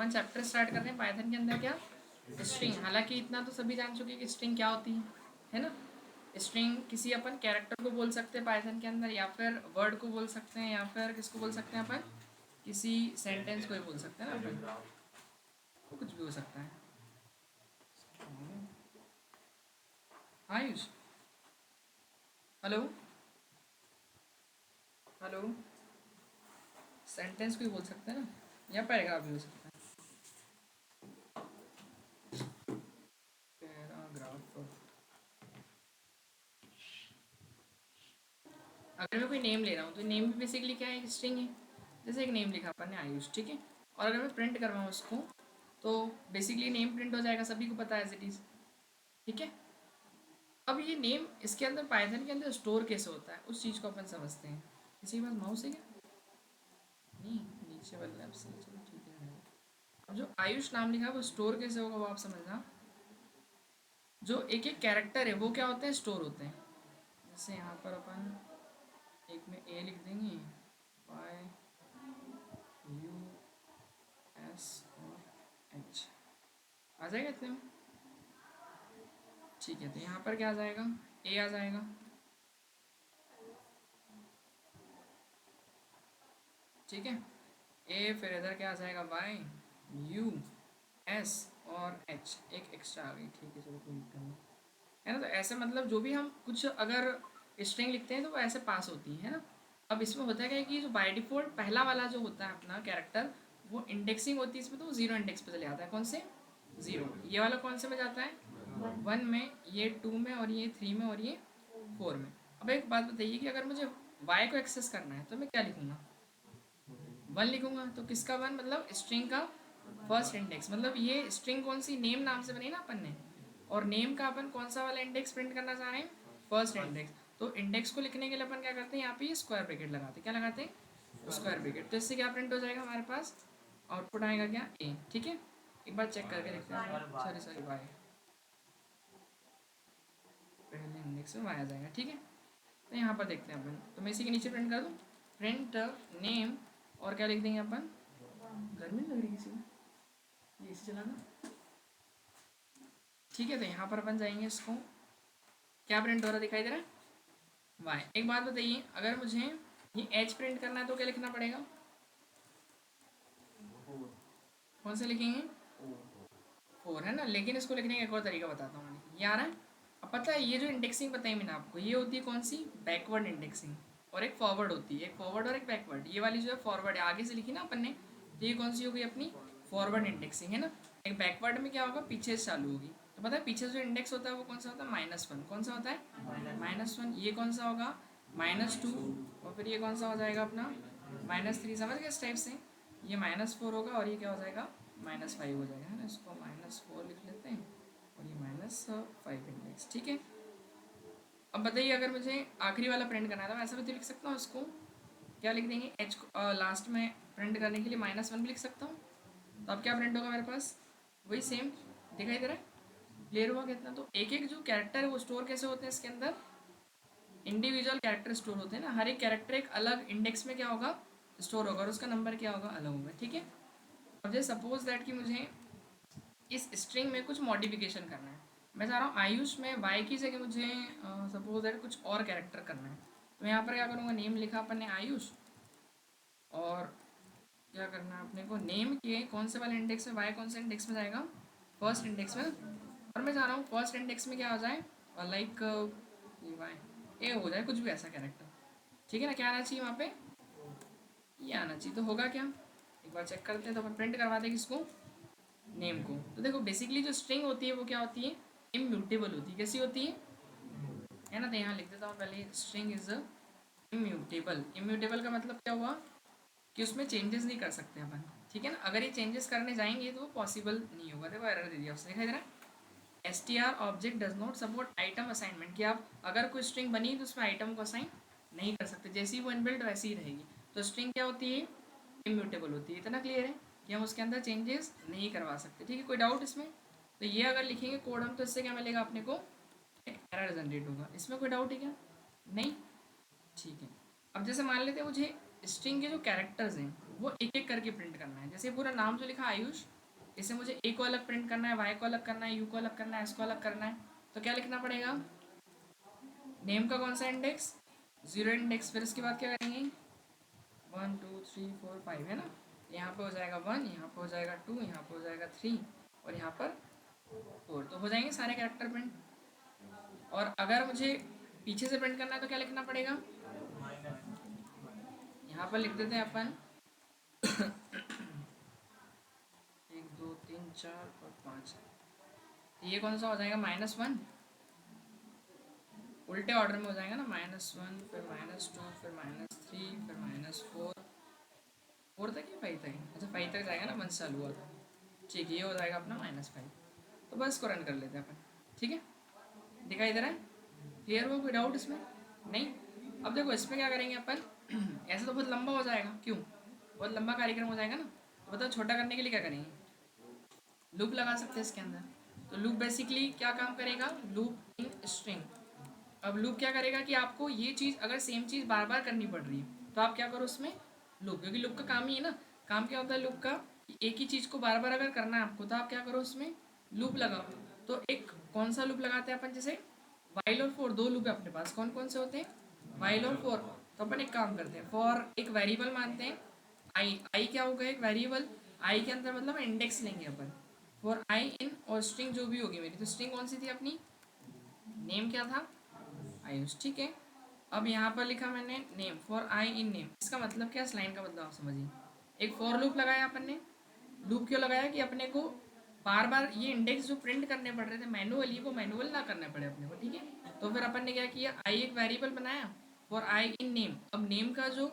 अपन chapter start कर रहे हैं पाइथन के अंदर क्या, स्ट्रिंग। हालांकि इतना तो सभी जान चुके हैं कि स्ट्रिंग क्या होती है ना। स्ट्रिंग किसी अपन कैरेक्टर को बोल सकते हैं पाइथन के अंदर, या फिर वर्ड को बोल सकते हैं, या फिर किसको बोल सकते हैं अपन, किसी सेंटेंस को ही बोल सकते हैं ना अपन, तो कुछ भी हो सकता है। आयुष, हेलो हेलो, सेंटेंस को ही बोल सकते हैं ना, या पैराग्राफ भी हो सकता है। पैराग्राफ, अगर मैं कोई नेम ले रहा हूँ तो नेम भी बेसिकली क्या है, एक स्ट्रिंग है। जैसे एक नेम लिखा अपन ने आयुष, ठीक है। और अगर मैं प्रिंट करवाऊँ उसको तो बेसिकली नेम प्रिंट हो जाएगा, सभी को पता है एज इट इज़, ठीक है। अब ये नेम इसके अंदर पाइथन के अंदर स्टोर कैसे होता है उस चीज़ को अपन समझते हैं। किसी के पास माउस है क्या? नहीं, नीचे वाला लेफ्ट से, चलो ठीक है। अब जो आयुष नाम लिखा है वो स्टोर कैसे होगा वो आप समझना। जो एक एक कैरेक्टर है वो क्या होते हैं, स्टोर होते हैं। जैसे यहाँ पर अपन एक में ए लिख देंगे, वाई यू एस और एच, आ जाएगा इतने में, ठीक है। तो यहाँ पर क्या आ जाएगा, ए आ जाएगा, ठीक है। ए फिर इधर क्या आ जाएगा, वाई यू एस और एच, एक एक्स्ट्रा आ गई, ठीक है चलो कोई दिक्कत नहीं है ना। तो ऐसे मतलब जो भी हम कुछ अगर स्ट्रिंग लिखते हैं तो वो ऐसे पास होती है ना। अब इसमें होता है क्या कि जो बाय डिफ़ॉल्ट पहला वाला जो होता है अपना कैरेक्टर, वो इंडेक्सिंग होती है इसमें, तो वो जीरो इंडेक्स पे चले जाता है। कौन से, जीरो। ये वाला कौन से में जाता है, वन में, ये टू में, और ये थ्री में, और ये फोर में। अब एक बात बताइए कि अगर मुझे वाई को एक्सेस करना है तो मैं क्या लिखूंगा, वन लिखूंगा। तो किसका वन, मतलब स्ट्रिंग का फर्स्ट इंडेक्स। मतलब ये स्ट्रिंग कौन सी, नेम नाम से बनी ना अपन ने, और नेम का अपन कौन सा वाला इंडेक्स प्रिंट करना चाह रहे हैं, फर्स्ट इंडेक्स। तो इंडेक्स को लिखने के लिए अपन क्या करते हैं, यहाँ पे ये स्क्वायर ब्रैकेट लगाते हैं, क्या लगाते हैं, स्क्वायर ब्रैकेट। तो इससे क्या प्रिंट हो जाएगा हमारे पास, आउटपुट आएगा क्या, ए, ठीक है। एक बार चेक करके देखते हैं, सॉरी सॉरी वाई, पहले इंडेक्स में वाई आ जाएगा, ठीक है। तो यहाँ पर देखते हैं अपन, तो मैं इसी के नीचे प्रिंट कर दूँ, प्रिंट नेम, और क्या लिख देंगे अपन, गर्मी नहीं लग रही किसी को, ये इसी चलाना, ठीक है। तो यहाँ पर अपन जाएंगे, इसको क्या प्रिंट हो रहा दिखाई दे रहा है, वाई। एक बात बताइए, अगर मुझे ये एच प्रिंट करना है तो क्या लिखना पड़ेगा, कौन से लिखेंगे, फोर है ना। लेकिन इसको लिखने का एक और तरीका बताता हूँ मैं, ये आ रहा है। अब पता है ये जो इंडेक्सिंग बताई मैंने आपको, ये होती है कौन सी, बैकवर्ड इंडेक्सिंग, और एक फॉरवर्ड होती है, एक फॉरवर्ड और एक बैकवर्ड। ये वाली जो है फॉरवर्ड है, आगे से लिखी ना अपन ने, तो ये कौन सी होगी अपनी, फॉरवर्ड इंडेक्सिंग है ना। एक बैकवर्ड में क्या होगा, पीछे से चालू होगी। तो पता है पीछे जो इंडेक्स होता है वो कौन सा होता है, माइनस वन। कौन सा होता है, माइनस वन। ये कौन सा होगा, माइनस टू। और फिर ये कौन सा हो जाएगा अपना, माइनस थ्री। समझ गए इस टाइप से। ये माइनस फोर होगा, और ये क्या हो जाएगा, माइनस फाइव हो जाएगा, है ना। इसको माइनस फोर लिख लेते हैं, और ये माइनस फाइव इंडेक्स, ठीक है। अब बताइए अगर मुझे आखिरी वाला प्रिंट करना है तो मैं ऐसा भी तो लिख सकता हूँ इसको, क्या लिख देंगे, एच लास्ट में प्रिंट करने के लिए माइनस वन भी लिख सकता हूँ। तो अब क्या प्रिंट होगा मेरे पास, वही सेम दिखाई दे रहा है, क्लियर हुआ कितना। तो एक एक जो कैरेक्टर है वो स्टोर कैसे होते हैं इसके अंदर, इंडिविजुअल कैरेक्टर स्टोर होते हैं ना। हर एक कैरेक्टर एक अलग इंडेक्स में क्या होगा, स्टोर होगा, और उसका नंबर क्या होगा, अलग होगा, ठीक है। अब जैसे सपोज दैट कि मुझे इस स्ट्रिंग में कुछ मॉडिफिकेशन करना है, मैं चाह रहा हूँ आयुष में वाई की जगह मुझे सपोज दैट कुछ और कैरेक्टर करना है। तो यहाँ पर क्या करूँगा, नेम लिखा अपन ने आयुष, और क्या करना है अपने को, नेम के कौन से वाले इंडेक्स में, वाई कौन से इंडेक्स में जाएगा, फर्स्ट इंडेक्स में। और मैं चाह रहा हूँ फर्स्ट इंडेक्स में क्या हो जाए, लाइक ये वाई ए हो जाए, कुछ भी ऐसा कैरेक्टर, ठीक है ना। क्या आना चाहिए वहाँ पे, ये आना चाहिए। तो होगा क्या, एक बार चेक करते हैं। तो अपन प्रिंट करवा देंगे इसको, नेम को। तो देखो बेसिकली जो स्ट्रिंग होती है वो क्या होती है, इम्यूटेबल होती है। कैसी होती है ना। तो यहाँ लिख देता हूँ पहले, स्ट्रिंग इज इम्यूटेबल। इम्यूटेबल का मतलब क्या हुआ, कि उसमें चेंजेस नहीं कर सकते अपन, ठीक है ना। अगर ये चेंजेस करने जाएंगे तो वो पॉसिबल नहीं होगा। देखो एरर दे दिया उसने, दिखाई दे रहा है, S T R object does not support item assignment, कि आप अगर कोई स्ट्रिंग बनी तो उसमें आइटम को असाइन नहीं कर सकते, जैसी वो इनबिल्ट वैसी ही रहेगी। तो स्ट्रिंग क्या होती है, इम्यूटेबल होती है। इतना क्लियर है कि हम उसके अंदर चेंजेस नहीं करवा सकते, ठीक है। कोई डाउट इसमें, तो ये अगर लिखेंगे कोड हम तो इससे क्या मिलेगा अपने को, एरर जनरेट होगा। इसमें कोई डाउट है क्या, नहीं, ठीक है। अब जैसे मान लेते हैं मुझे स्ट्रिंग के जो कैरेक्टर्स हैं वो एक एक करके प्रिंट करना है। जैसे पूरा नाम जो लिखा आयुष, इसे मुझे ए को अलग प्रिंट करना है, वाई को अलग करना है, यू को अलग करना है, एस को अलग करना है, तो क्या लिखना पड़ेगा? नेम का कौन सा इंडेक्स? 0 इंडेक्स। फिर इसके बाद क्या करेंगे? 1 2 3 4 5 है ना, यहाँ पे हो जाएगा 1, यहाँ पे हो जाएगा 2, यहाँ पे हो जाएगा 3 और यहाँ पर 4। तो हो जाएंगे सारे कैरेक्टर प्रिंट। और अगर मुझे पीछे से प्रिंट करना है तो क्या लिखना पड़ेगा? यहाँ पर लिख देते हैं अपन 1 2 3 4 और 5। ये कौन सा हो जाएगा? -1। उल्टे ऑर्डर में हो जाएगा ना, -1 फिर -2 फिर -3 फिर -4। 4 तक या 5 तक? अच्छा 5 तक जाएगा ना, 1 से चालू हुआ था। ठीक है, ये हो जाएगा अपना -5। तो बस इसको रन कर लेते हैं अपन। ठीक है, दिखाई दे रहा है? क्लियर हो कोई डाउट इसमें? नहीं? अब देखो इसमें क्या करेंगे अपन ऐसे तो बहुत लंबा हो जाएगा, क्यों? बहुत लंबा कार्यक्रम हो जाएगा ना, तो बताओ छोटा करने के लिए क्या करेंगे? लूप लगा सकते हैं इसके अंदर। तो लूप बेसिकली क्या काम करेगा? Loop in string. अब लूप क्या करेगा कि आपको ये चीज़ अगर सेम चीज़ बार बार करनी पड़ रही है तो आप क्या करो उसमें? लूप, क्योंकि लूप का काम ही है ना। काम क्या होता है लूप का? कि एक ही चीज़ को बार बार अगर करना है आपको तो आप क्या करो उसमें? लूप लगाओ। तो एक कौन सा लूप लगाते हैं अपन? जैसे वाइल और फोर, दो लूप है अपने पास। कौन कौन से होते हैं? वाइल और फोर। तो अपन एक काम करते हैं, फॉर एक वेरिएबल मानते हैं आई। आई क्या होगा? एक वेरिएबल। आई के अंदर मतलब इंडेक्स लेंगे अपन। फॉर आई इन, और स्ट्रिंग जो भी होगी मेरी, तो स्ट्रिंग कौन सी थी अपनी? नेम क्या था? आयुष। ठीक है, अब यहाँ पर लिखा मैंने name, for I in name. इसका मतलब क्या? इस लाइन का मतलब आप समझिए। एक फॉर लूप लगाया अपन ने। लूप क्यों लगाया? कि अपने को बार बार ये इंडेक्स जो प्रिंट करने पड़ रहे थे मैनुअली, वो मैनुअल ना करने पड़े अपने को। ठीक है, तो फिर अपन ने क्या किया? आई एक वेरिएबल बनाया फॉर आई इन नेम। अब नेम का जो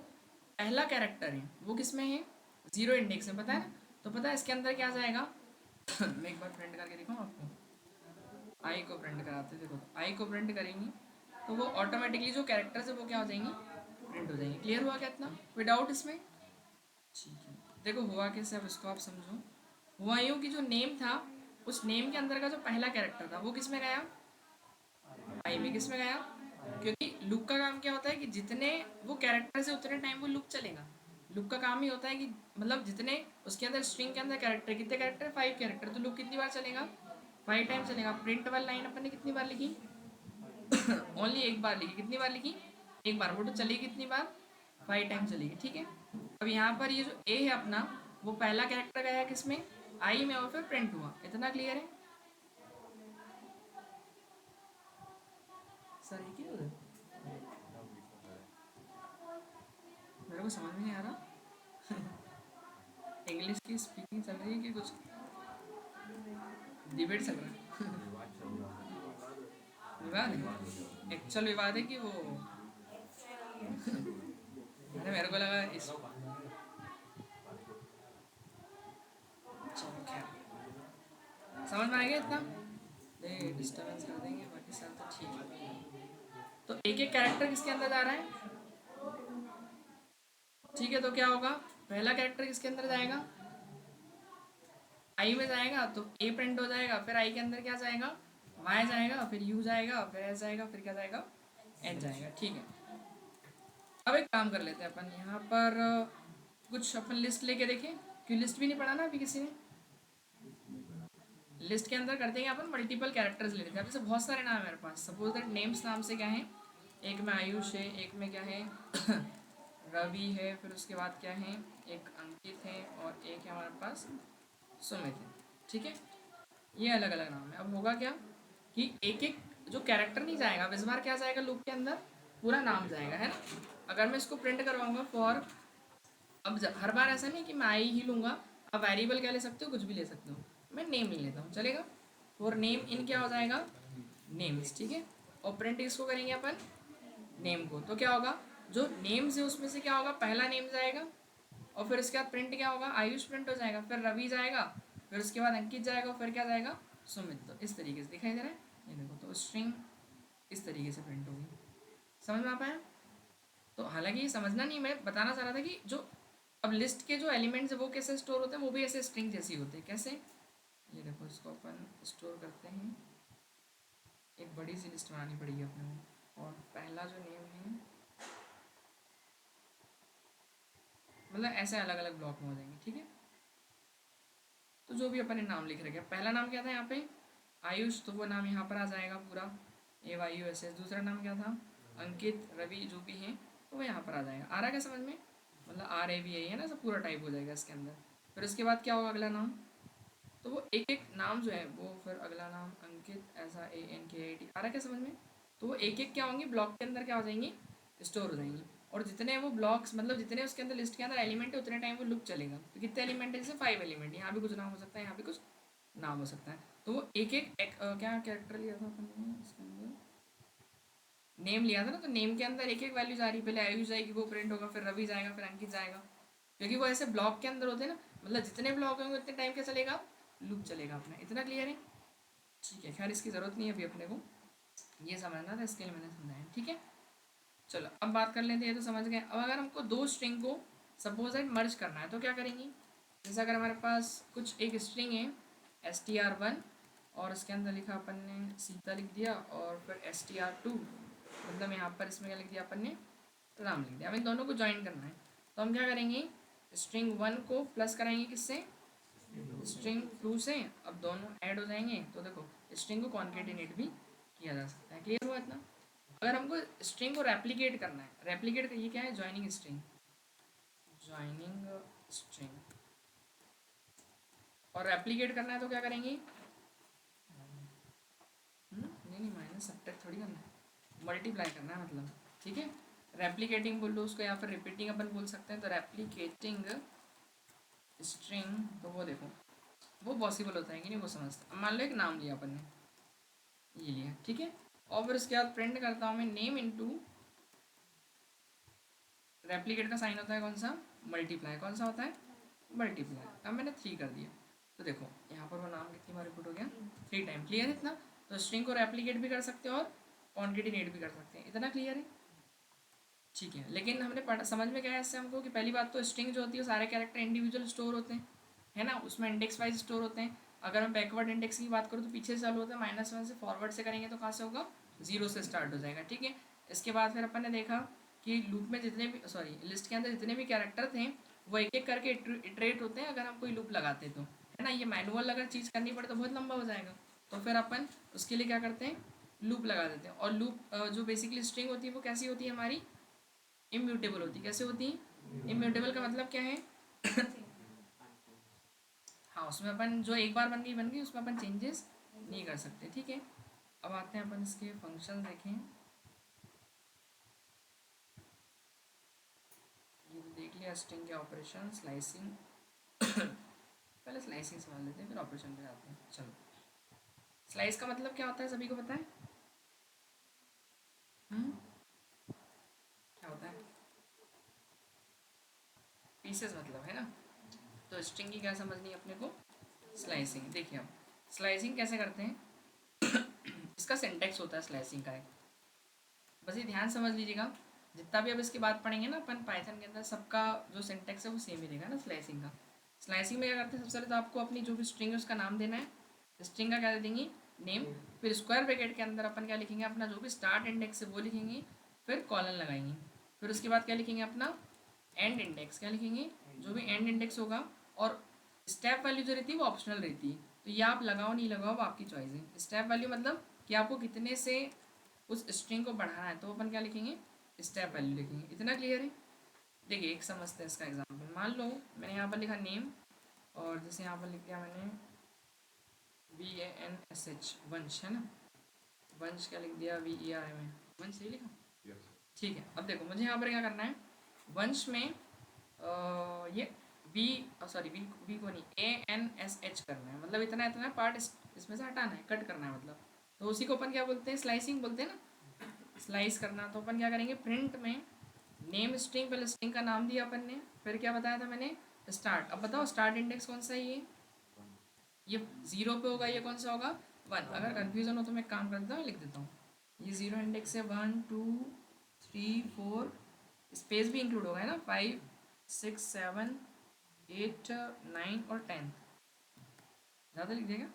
पहला कैरेक्टर है वो किस में है? 0 इंडेक्स में, पता है ना? तो पता है इसके अंदर क्या जाएगा? मैं एक बार प्रिंट करके दिखाऊँ आपको। आई को प्रिंट कराते, देखो आई को प्रिंट करेंगे तो वो ऑटोमेटिकली जो कैरेक्टर्स है वो क्या हो जाएंगी? प्रिंट हो जाएंगे। क्लियर हुआ क्या इतना? विदाउट इसमें? ठीक है, देखो हुआ कैसे, अब इसको आप समझो। हुआ यूँ कि जो नेम था, उस नेम के अंदर का जो पहला कैरेक्टर था वो किस में गया? आई में। किस में गया? क्योंकि लूप का काम क्या होता है कि जितने वो कैरेक्टर्स है उतने टाइम वो लूप चलेगा। लूप का काम ही होता है कि मतलब जितने उसके अंदर स्ट्रिंग के अंदर कैरेक्टर, कितने कैरेक्टर? 5 कैरेक्टर। तो लूप कितनी बार चलेगा? 5 टाइम चलेगा। प्रिंट वाली लाइन अपन ने कितनी बार लिखी? ओनली एक बार लिखी। कितनी बार लिखी? एक बार। वो तो चलेगी कितनी बार? 5 टाइम चलेगी। ठीक है, अब यहाँ पर ये जो ए है अपना, वो पहला कैरेक्टर गया किसमें? आई में, और फिर प्रिंट हुआ। इतना क्लियर है? सर ये क्या उधर? मेरे को समझ में नहीं आ रहा। इंग्लिश की स्पीकिंग चल रही है कि कुछ डिबेट चल रहा है? विवाद है? एक्चुअल विवाद है कि वो अरे मेरे को लगा इस, चलो खैर, समझ में आ गया इतना? डिस्टर्बेंस कर देंगे, बाकी सब तो ठीक है। तो एक एक कैरेक्टर किसके अंदर जा रहा है? ठीक है, तो क्या होगा? पहला कैरेक्टर किसके अंदर जाएगा? आई में जाएगा, तो ए प्रिंट हो जाएगा। फिर आई के अंदर क्या जाएगा? वाई जाएगा, फिर यू जाएगा, फिर एस जाएगा, फिर क्या जाएगा? एच जाएगा। ठीक है, अब एक काम कर लेते हैं अपन यहाँ पर कुछ अपन लिस्ट लेके देखें। क्यों लिस्ट भी नहीं पढ़ा ना अभी किसी ने? लिस्ट के अंदर करते हैं अपन मल्टीपल कैरेक्टर्स ले लेते हैं। जैसे बहुत सारे नाम है मेरे पास, सपोज दैट नेम्स नाम से क्या है? एक में आयुष है, एक में क्या है? रवि है, फिर उसके बाद क्या है? एक अंकित है, और एक है हमारे पास सुमित है। ठीक है, ये अलग अलग नाम है। अब होगा क्या कि एक एक जो कैरेक्टर नहीं जाएगा, अब इस बार क्या जाएगा लूप के अंदर? पूरा नाम जाएगा, है ना? अगर मैं इसको प्रिंट करवाऊंगा फॉर, अब हर बार ऐसा नहीं कि मैं आई ही लूँगा। आप वेरिएबल क्या ले सकते हो? कुछ भी ले सकते हो। मैं नेम ले लेता हूँ, चलेगा? और नेम इन क्या हो जाएगा? नेम्स। ठीक है, और प्रिंट इसको करेंगे अपन नेम को। तो क्या होगा? जो नेम्स है उसमें से क्या होगा? पहला नेम जाएगा, और फिर उसके बाद प्रिंट क्या होगा? आयुष प्रिंट हो जाएगा, फिर रवि जाएगा, फिर उसके बाद अंकित जाएगा, फिर क्या जाएगा? सुमित। तो इस तरीके से दिखाई दे रहा है? ये देखो, तो स्ट्रिंग इस तरीके से प्रिंट होगी। समझ में आ पाया? तो हालांकि ये समझना नहीं, मैं बताना चाह रहा था कि जो अब लिस्ट के जो एलिमेंट्स है वो कैसे स्टोर होते हैं, वो भी ऐसे स्ट्रिंग जैसी होते हैं। कैसे? ये देखो, इसको अपन स्टोर करते हैं। एक बड़ी सी लिस्ट बनानी पड़ेगी अपने को, और पहला जो नेम है मतलब ऐसे अलग अलग ब्लॉक में हो जाएंगे, ठीक है। तो जो भी अपन ने नाम लिख रखे, पहला नाम क्या था यहाँ पे आयुष, तो वो नाम यहाँ पर आ जाएगा पूरा AYUSS। दूसरा नाम क्या था अंकित, रवि, जो भी हैं तो वो यहाँ पर आ जाएगा। आ रहा है क्या समझ में, मतलब RAVI है ना, सब पूरा टाइप हो जाएगा इसके अंदर। फिर उसके बाद क्या होगा अगला नाम, तो वो एक एक नाम जो है वो, फिर अगला नाम अंकित, ऐसा ANKIT। आ रहा है क्या समझ में। तो वो एक एक क्या होंगे ब्लॉक के अंदर क्या हो जाएंगी, स्टोर हो जाएंगी। और जितने वो ब्लॉक्स मतलब जितने उसके अंदर लिस्ट के अंदर एलिमेंट है उतने टाइम वो लूप चलेगा। तो कितने एलिमेंट है, जैसे 5 एलिमेंट, यहाँ भी कुछ नाम हो सकता है, यहाँ भी कुछ नाम हो सकता है। तो वो क्या कैरेक्टर लिया था अपन ने इसके अंदर, नेम लिया था ना, तो नेम के अंदर एक एक वैल्यू जा रही है। पहले आयुष जाएगी, वो प्रिंट होगा, फिर रवि जाएगा, फिर अंकित जाएगा, क्योंकि वो ऐसे ब्लॉक के अंदर होते हैं ना। मतलब जितने ब्लॉक होंगे उतने टाइम क्या चलेगा, लूप चलेगा अपना। इतना क्लियर है, ठीक है। खैर इसकी ज़रूरत नहीं है अभी अपने को, ये समझना था इसके लिए मैंने समझाया, ठीक है। चलो अब बात कर लेते हैं, तो समझ गए। अब अगर हमको दो स्ट्रिंग को सपोज दैट मर्ज करना है तो क्या करेंगे। जैसे अगर हमारे पास कुछ एक स्ट्रिंग है STR1, और इसके अंदर लिखा अपन ने सीता लिख दिया, और फिर STR2, मतलब यहाँ पर इसमें क्या लिख दिया अपन ने, राम लिख दिया। अब इन दोनों को ज्वाइन करना है, तो हम क्या करेंगे, स्ट्रिंग 1 को प्लस कराएंगे किससे, स्ट्रिंग 2 से। अब दोनों ऐड हो जाएंगे, तो देखो स्ट्रिंग को कॉन्केटिनेट भी किया जा सकता है। क्लियर हुआ इतना। अगर हमको स्ट्रिंग को रेप्लिकेट करना है, रेप्लिकेट ये क्या है, ज्वाइनिंग स्ट्रिंग, ज्वाइनिंग स्ट्रिंग। और रेप्लिकेट करना है तो क्या करेंगे, नहीं नहीं माइनस सब्ट्रैक्ट थोड़ी करना है, मल्टीप्लाई करना है मतलब, ठीक है। रेप्लिकेटिंग बोल लो उसको, या फिर रिपीटिंग अपन बोल सकते हैं। तो रेप्लिकेटिंग स्ट्रिंग, तो वो देखो वो पॉसिबल होता है कि नहीं वो समझते। अब मान लो एक नाम लिया अपन ने, ये लिया, ठीक है। और फिर उसके बाद प्रिंट करता हूँ मैं नेम इनटू, रेप्लिकेट का साइन होता है कौन सा, मल्टीप्लाई। कौन सा होता है, मल्टीप्लाई। अब मैंने 3 कर दिया, तो देखो यहाँ पर वो नाम कितनी बार रिपीट हो गया, 3 टाइम। क्लियर है इतना। तो स्ट्रिंग को रेप्लिकेट भी कर सकते हो और कॉन्केटिनेट भी कर सकते हैं। इतना क्लियर है, ठीक है। लेकिन हमने पढ़ा, समझ में क्या है इससे हमको, कि पहली बात तो स्ट्रिंग जो होती है सारे कैरेक्टर इंडिविजुअल स्टोर होते हैं, है ना, उसमें इंडेक्स वाइज स्टोर होते हैं। अगर मैं बैकवर्ड इंडेक्स की बात करूँ तो पीछे से चालू होता है, -1 से। फॉरवर्ड से करेंगे तो कहाँ से होगा, 0 से स्टार्ट हो जाएगा, ठीक है। इसके बाद फिर अपन ने देखा कि लूप में जितने भी, सॉरी लिस्ट के अंदर जितने भी कैरेक्टर थे वो एक एक करके इटरेट होते हैं अगर हम कोई लूप लगाते तो, है ना। ये मैनुअल अगर चीज़ करनी पड़े तो बहुत लंबा हो जाएगा, तो फिर अपन उसके लिए क्या करते हैं, लूप लगा देते हैं। और लूप जो बेसिकली स्ट्रिंग होती है वो कैसी होती है हमारी, इम्यूटेबल होती। कैसे होती है, इम्यूटेबल का मतलब क्या है, हाँ उसमें अपन जो एक बार बन गई उसमें अपन चेंजेस नहीं कर सकते, ठीक है। अब आते हैं अपन इसके फंक्शन देखें। ये तो देख लिया स्ट्रिंग के ऑपरेशन, स्लाइसिंग पहले स्लाइसिंग समझ लेते हैं फिर ऑपरेशन पे जाते हैं। चलो स्लाइस का मतलब क्या होता है, सभी को पता है, हम्म, क्या होता है, पीसेस मतलब, है ना। तो स्ट्रिंग की क्या समझनी है अपने को, स्लाइसिंग। देखिए अब स्लाइसिंग कैसे करते हैं, इसका सिंटेक्स होता है स्लाइसिंग का एक, बस ये ध्यान समझ लीजिएगा। जितना भी अब इसके बाद पढ़ेंगे ना अपन पाइथन के अंदर, सबका जो सिंटेक्स है वो सेम ही रहेगा ना स्लाइसिंग का। स्लाइसिंग में क्या करते हैं, सबसे पहले तो आपको अपनी जो भी स्ट्रिंग है उसका नाम देना है। स्ट्रिंग का क्या दे देंगे, नेम। फिर स्क्वायर ब्रैकेट के अंदर अपन क्या लिखेंगे, अपना जो भी स्टार्ट इंडेक्स है वो लिखेंगे। फिर कॉलन लगाएंगे। फिर उसके बाद क्या लिखेंगे, अपना एंड इंडेक्स। क्या लिखेंगे, जो भी एंड इंडेक्स होगा। और स्टेप वैल्यू जो रहती है वो ऑप्शनल रहती है, तो ये आप लगाओ नहीं लगाओ वो आपकी चॉइस है। स्टेप वैल्यू मतलब कि आपको कितने से उस स्ट्रिंग को बढ़ाना है, तो अपन क्या लिखेंगे, स्टेप वैल्यू लिखेंगे। इतना क्लियर है। देखिए एक समझते हैं इसका एग्जाम्पल। मान लो मैंने यहाँ पर लिखा नेम, और जैसे यहाँ पर लिख दिया मैंने VANSH, वंश, है ना। वंश क्या लिख दिया, VER में, वंश सही लिखा, ठीक है। अब देखो मुझे यहाँ पर क्या करना है, वंश में ये वी, सॉरी वी को नहीं, ANSH करना है। मतलब इतना इतना पार्ट इसमें से हटाना है, कट करना है मतलब। तो उसी को अपन क्या बोलते हैं, स्लाइसिंग बोलते हैं ना, स्लाइस करना। तो अपन क्या करेंगे, प्रिंट में नेम स्ट्रिंग, पहले स्ट्रिंग का नाम दिया अपन ने, फिर क्या बताया था मैंने, स्टार्ट। अब बताओ स्टार्ट इंडेक्स कौन सा है, ये 0 पे होगा, ये कौन सा होगा, 1। अगर कन्फ्यूज़न हो तो मैं एक काम करता हूँ, लिख देता हूँ। ये 0 इंडेक्स है, 1 2 3 4, स्पेस भी इंक्लूड होगा, है ना, 5 6 7 8 9 और 10। ज़्यादा लिख देगा,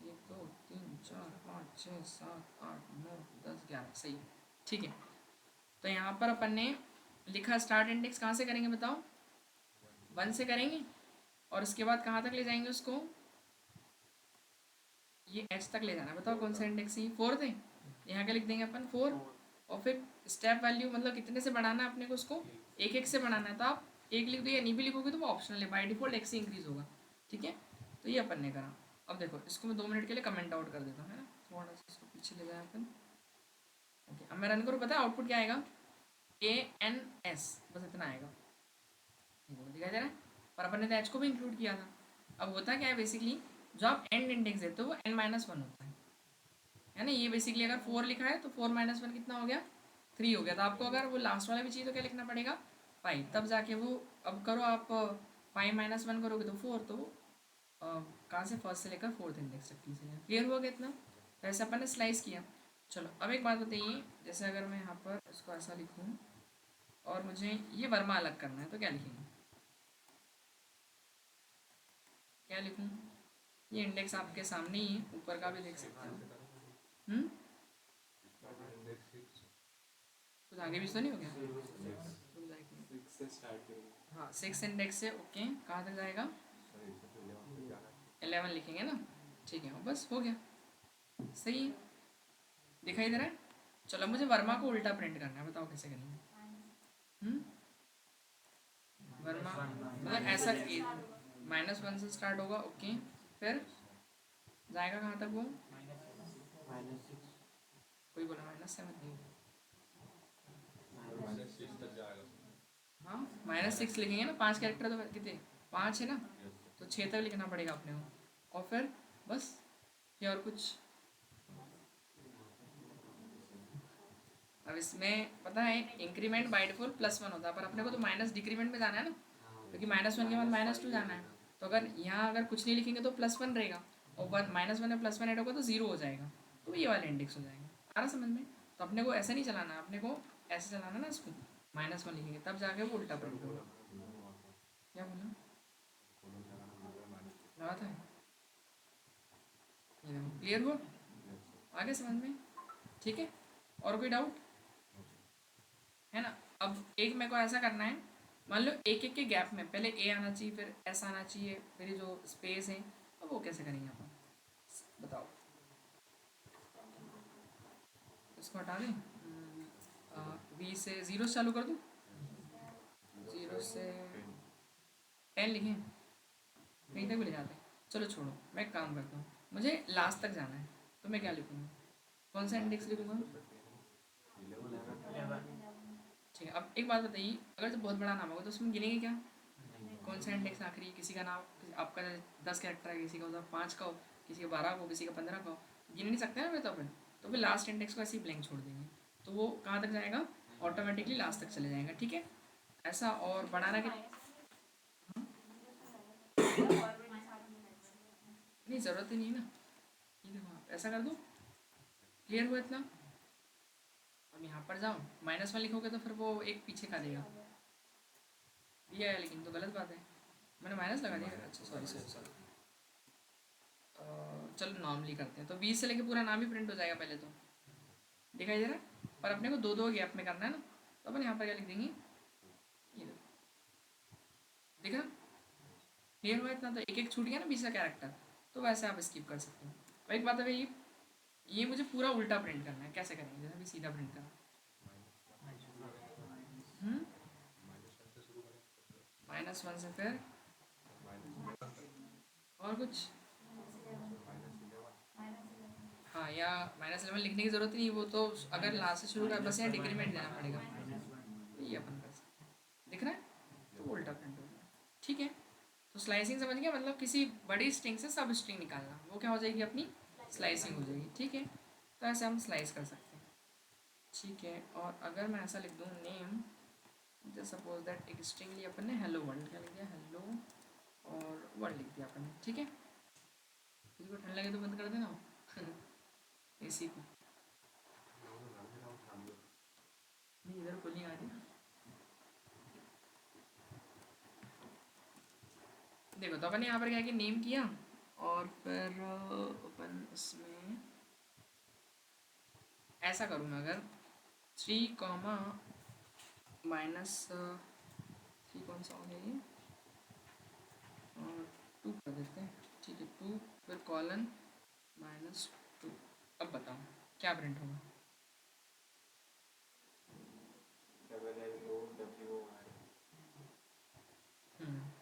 1 2 3 4 5 6 7 8 9 10 11, सही है, ठीक है। तो यहाँ पर अपन ने लिखा स्टार्ट इंडेक्स कहाँ से करेंगे बताओ, 1 से करेंगे और उसके बाद कहाँ तक ले जाएंगे उसको, ये एच तक ले जाना है। बताओ कौन सा इंडेक्स है, 4 थे, यहाँ क्या लिख देंगे अपन 4। और फिर स्टेप वैल्यू मतलब कितने से बढ़ाना है अपने को उसको, एक से बढ़ाना है। तो आप एक लिख दो या नहीं भी लिखोगे तो वो ऑप्शनल है, बाय डिफॉल्ट एक से इंक्रीज होगा। ठीक है, तो ये अपन ने करा। अब देखो इसको मैं 2 मिनट के लिए कमेंट आउट कर देता हूँ, है ना, थोड़ा सा इसको पीछे ले जाए अपन। ओके, अब मैं रन करूँ, पता है आउटपुट क्या आएगा, ANS, बस इतना आएगा, दिखाई दे रहा है। पर अपन ने तो एच को भी इंक्लूड किया था। अब होता क्या है बेसिकली, जो आप एंड इंडेक्स देते हो वो n-1 होता है ना। ये बेसिकली अगर 4 लिखा है तो 4-1 कितना हो गया, 3 हो गया। तो आपको अगर वो लास्ट वाला भी चाहिए तो क्या लिखना पड़ेगा, 5, तब जाके वो, अब करो आप 5-1 करोगे तो 4, तो कहाँ से फर्स्ट से लेकर फोर्थ इंडेक्स तक चीज़ें क्लियर हुआ गया इतना। तो ऐसे अपन ने स्लाइस किया। चलो अब एक बात बताइए, जैसे अगर मैं यहाँ पर इसको ऐसा लिखूँ और मुझे ये वर्मा अलग करना है तो क्या लिखेंगे, क्या लिखूँ, ये इंडेक्स आपके सामने ही है, ऊपर का भी देख सकते हैं। कुछ आगे भी तो नहीं हो गया, हाँ 6 इंडेक्स से, ओके कहाँ तक जाएगा, 11 लिखेंगे ना। ठीक है बस हो गया, सही है, दिखाई दे रहा है। चलो मुझे वर्मा को उल्टा प्रिंट करना है, बताओ कैसे करेंगे। वर्मा मतलब ऐसा कि -1 से स्टार्ट होगा, ओके, फिर जाएगा कहाँ तक वो, कोई बोला -7, हाँ -6 लिखेंगे ना, 5 कैरेक्टर तो कितने, 5 है ना, तो 6 तक लिखना पड़ेगा अपने को। और फिर बस, या और कुछ। अब इसमें पता है इंक्रीमेंट बाय डिफॉल्ट +1 होता है, पर अपने को तो माइनस डिक्रीमेंट में जाना है ना, क्योंकि -1 के बाद -2 जाना है। तो अगर यहाँ अगर कुछ नहीं लिखेंगे तो +1 रहेगा, और -1 में +1 ऐड होगा तो 0 हो जाएगा, तो ये वाला इंडेक्स हो जाएगा। आ रहा समझ में। तो अपने को ऐसे नहीं चलाना है, अपने को ऐसे चलाना ना इसको, -1 लिखेंगे तब जाके वो उल्टा प्रिंट होगा। क्या बोला, लगा था, ये देखो क्लियर हुआ, आगे समझ में, ठीक है। और कोई डाउट है ना। अब एक मेरे को ऐसा करना है, मान लो एक एक के गैप में पहले ए आना चाहिए, फिर एस आना चाहिए, फिर ये जो स्पेस है, अब वो कैसे करेंगे अपन, बताओ। इसको हटा दें, 20 से 0 से चालू कर दूँ, 0 से 10 लिखें, कहीं तक भी ले जाते हैं। चलो छोड़ो, मैं एक काम करता हूँ, मुझे लास्ट तक जाना है, तो मैं क्या लिखूँगा, कौन सा इंडेक्स लिखूँगा। ठीक है, अब एक बात बताइए, अगर जो बहुत बड़ा नाम होगा तो उसमें गिनेंगे क्या, कौन सा इंडेक्स आखिरी, किसी का नाम, आपका 10 कैरेक्टर है, किसी का होता 5 का हो, किसी का 12 का हो, किसी का 15 का हो, गिन नहीं सकते ना फिर, तो फिर लास्ट इंडेक्स को ऐसे ही ब्लैंक छोड़ देंगे, तो वो कहाँ तक जाएगा, ऑटोमेटिकली लास्ट तक चले जाएगा। ठीक है, ऐसा। और बढ़ाना कि नहीं, ज़रूरत ही नहीं ना, ये देखो आप ऐसा कर दो, क्लियर हुआ इतना। अब यहाँ पर जाओ, -1 लिखोगे तो फिर वो एक पीछे का देगा, दिया है लेकिन तो गलत बात है, मैंने माइनस लगा दिया, अच्छा सॉरी सॉरी सॉरी। चलो नॉर्मली करते हैं, तो 20 से लेके पूरा नाम ही प्रिंट हो जाएगा पहले तो, दिखाई दे रहा है। पर अपने को दो दो गैप में करना है ना, तो अपन यहाँ पर क्या लिख देंगे, ये दिख रहा, क्लियर हुआ इतना। तो एक एक छूट गया ना 20 का कैरेक्टर, तो वैसे आप स्किप कर सकते हो। और एक बात है भाई, ये मुझे पूरा उल्टा प्रिंट करना है, कैसे करेंगे, जैसे अभी सीधा प्रिंट करा, -1 से फिर और कुछ, हाँ, या -11 लिखने की ज़रूरत नहीं, वो तो अगर लास्ट से शुरू कर, बस यहाँ डिक्रीमेंट देना पड़ेगा, तो ये अपन कर सकते हैं, दिख रहा है, तो उल्टा प्रिंट होगा। ठीक है, तो स्लाइसिंग समझ गया, मतलब किसी बड़ी स्ट्रिंग से सब स्ट्रिंग निकालना, वो क्या हो जाएगी अपनी स्लाइसिंग हो जाएगी। ठीक है, तो ऐसे हम स्लाइस कर सकते हैं। ठीक है, और अगर मैं ऐसा लिख दूँ नेम, जस्ट सपोज दैट एक स्ट्रिंग लिया अपन ने हेलो वर्ल्ड, क्या लिख दिया हेलो और वर्ल्ड लिख दिया अपन ने। ठीक है, किसी को ठंड लगे तो बंद कर देना एसी को, नहीं इधर कूलिंग आ रही है। देखो तो अपन ने यहाँ पर क्या किया, नेम किया, और फिर अपन इसमें ऐसा करूँ मैं, अगर 3, -3 कौन सा हो गया ये, और 2 कर देते हैं, ठीक है, 2 फिर कॉलन -2। अब बताओ क्या प्रिंट होगा?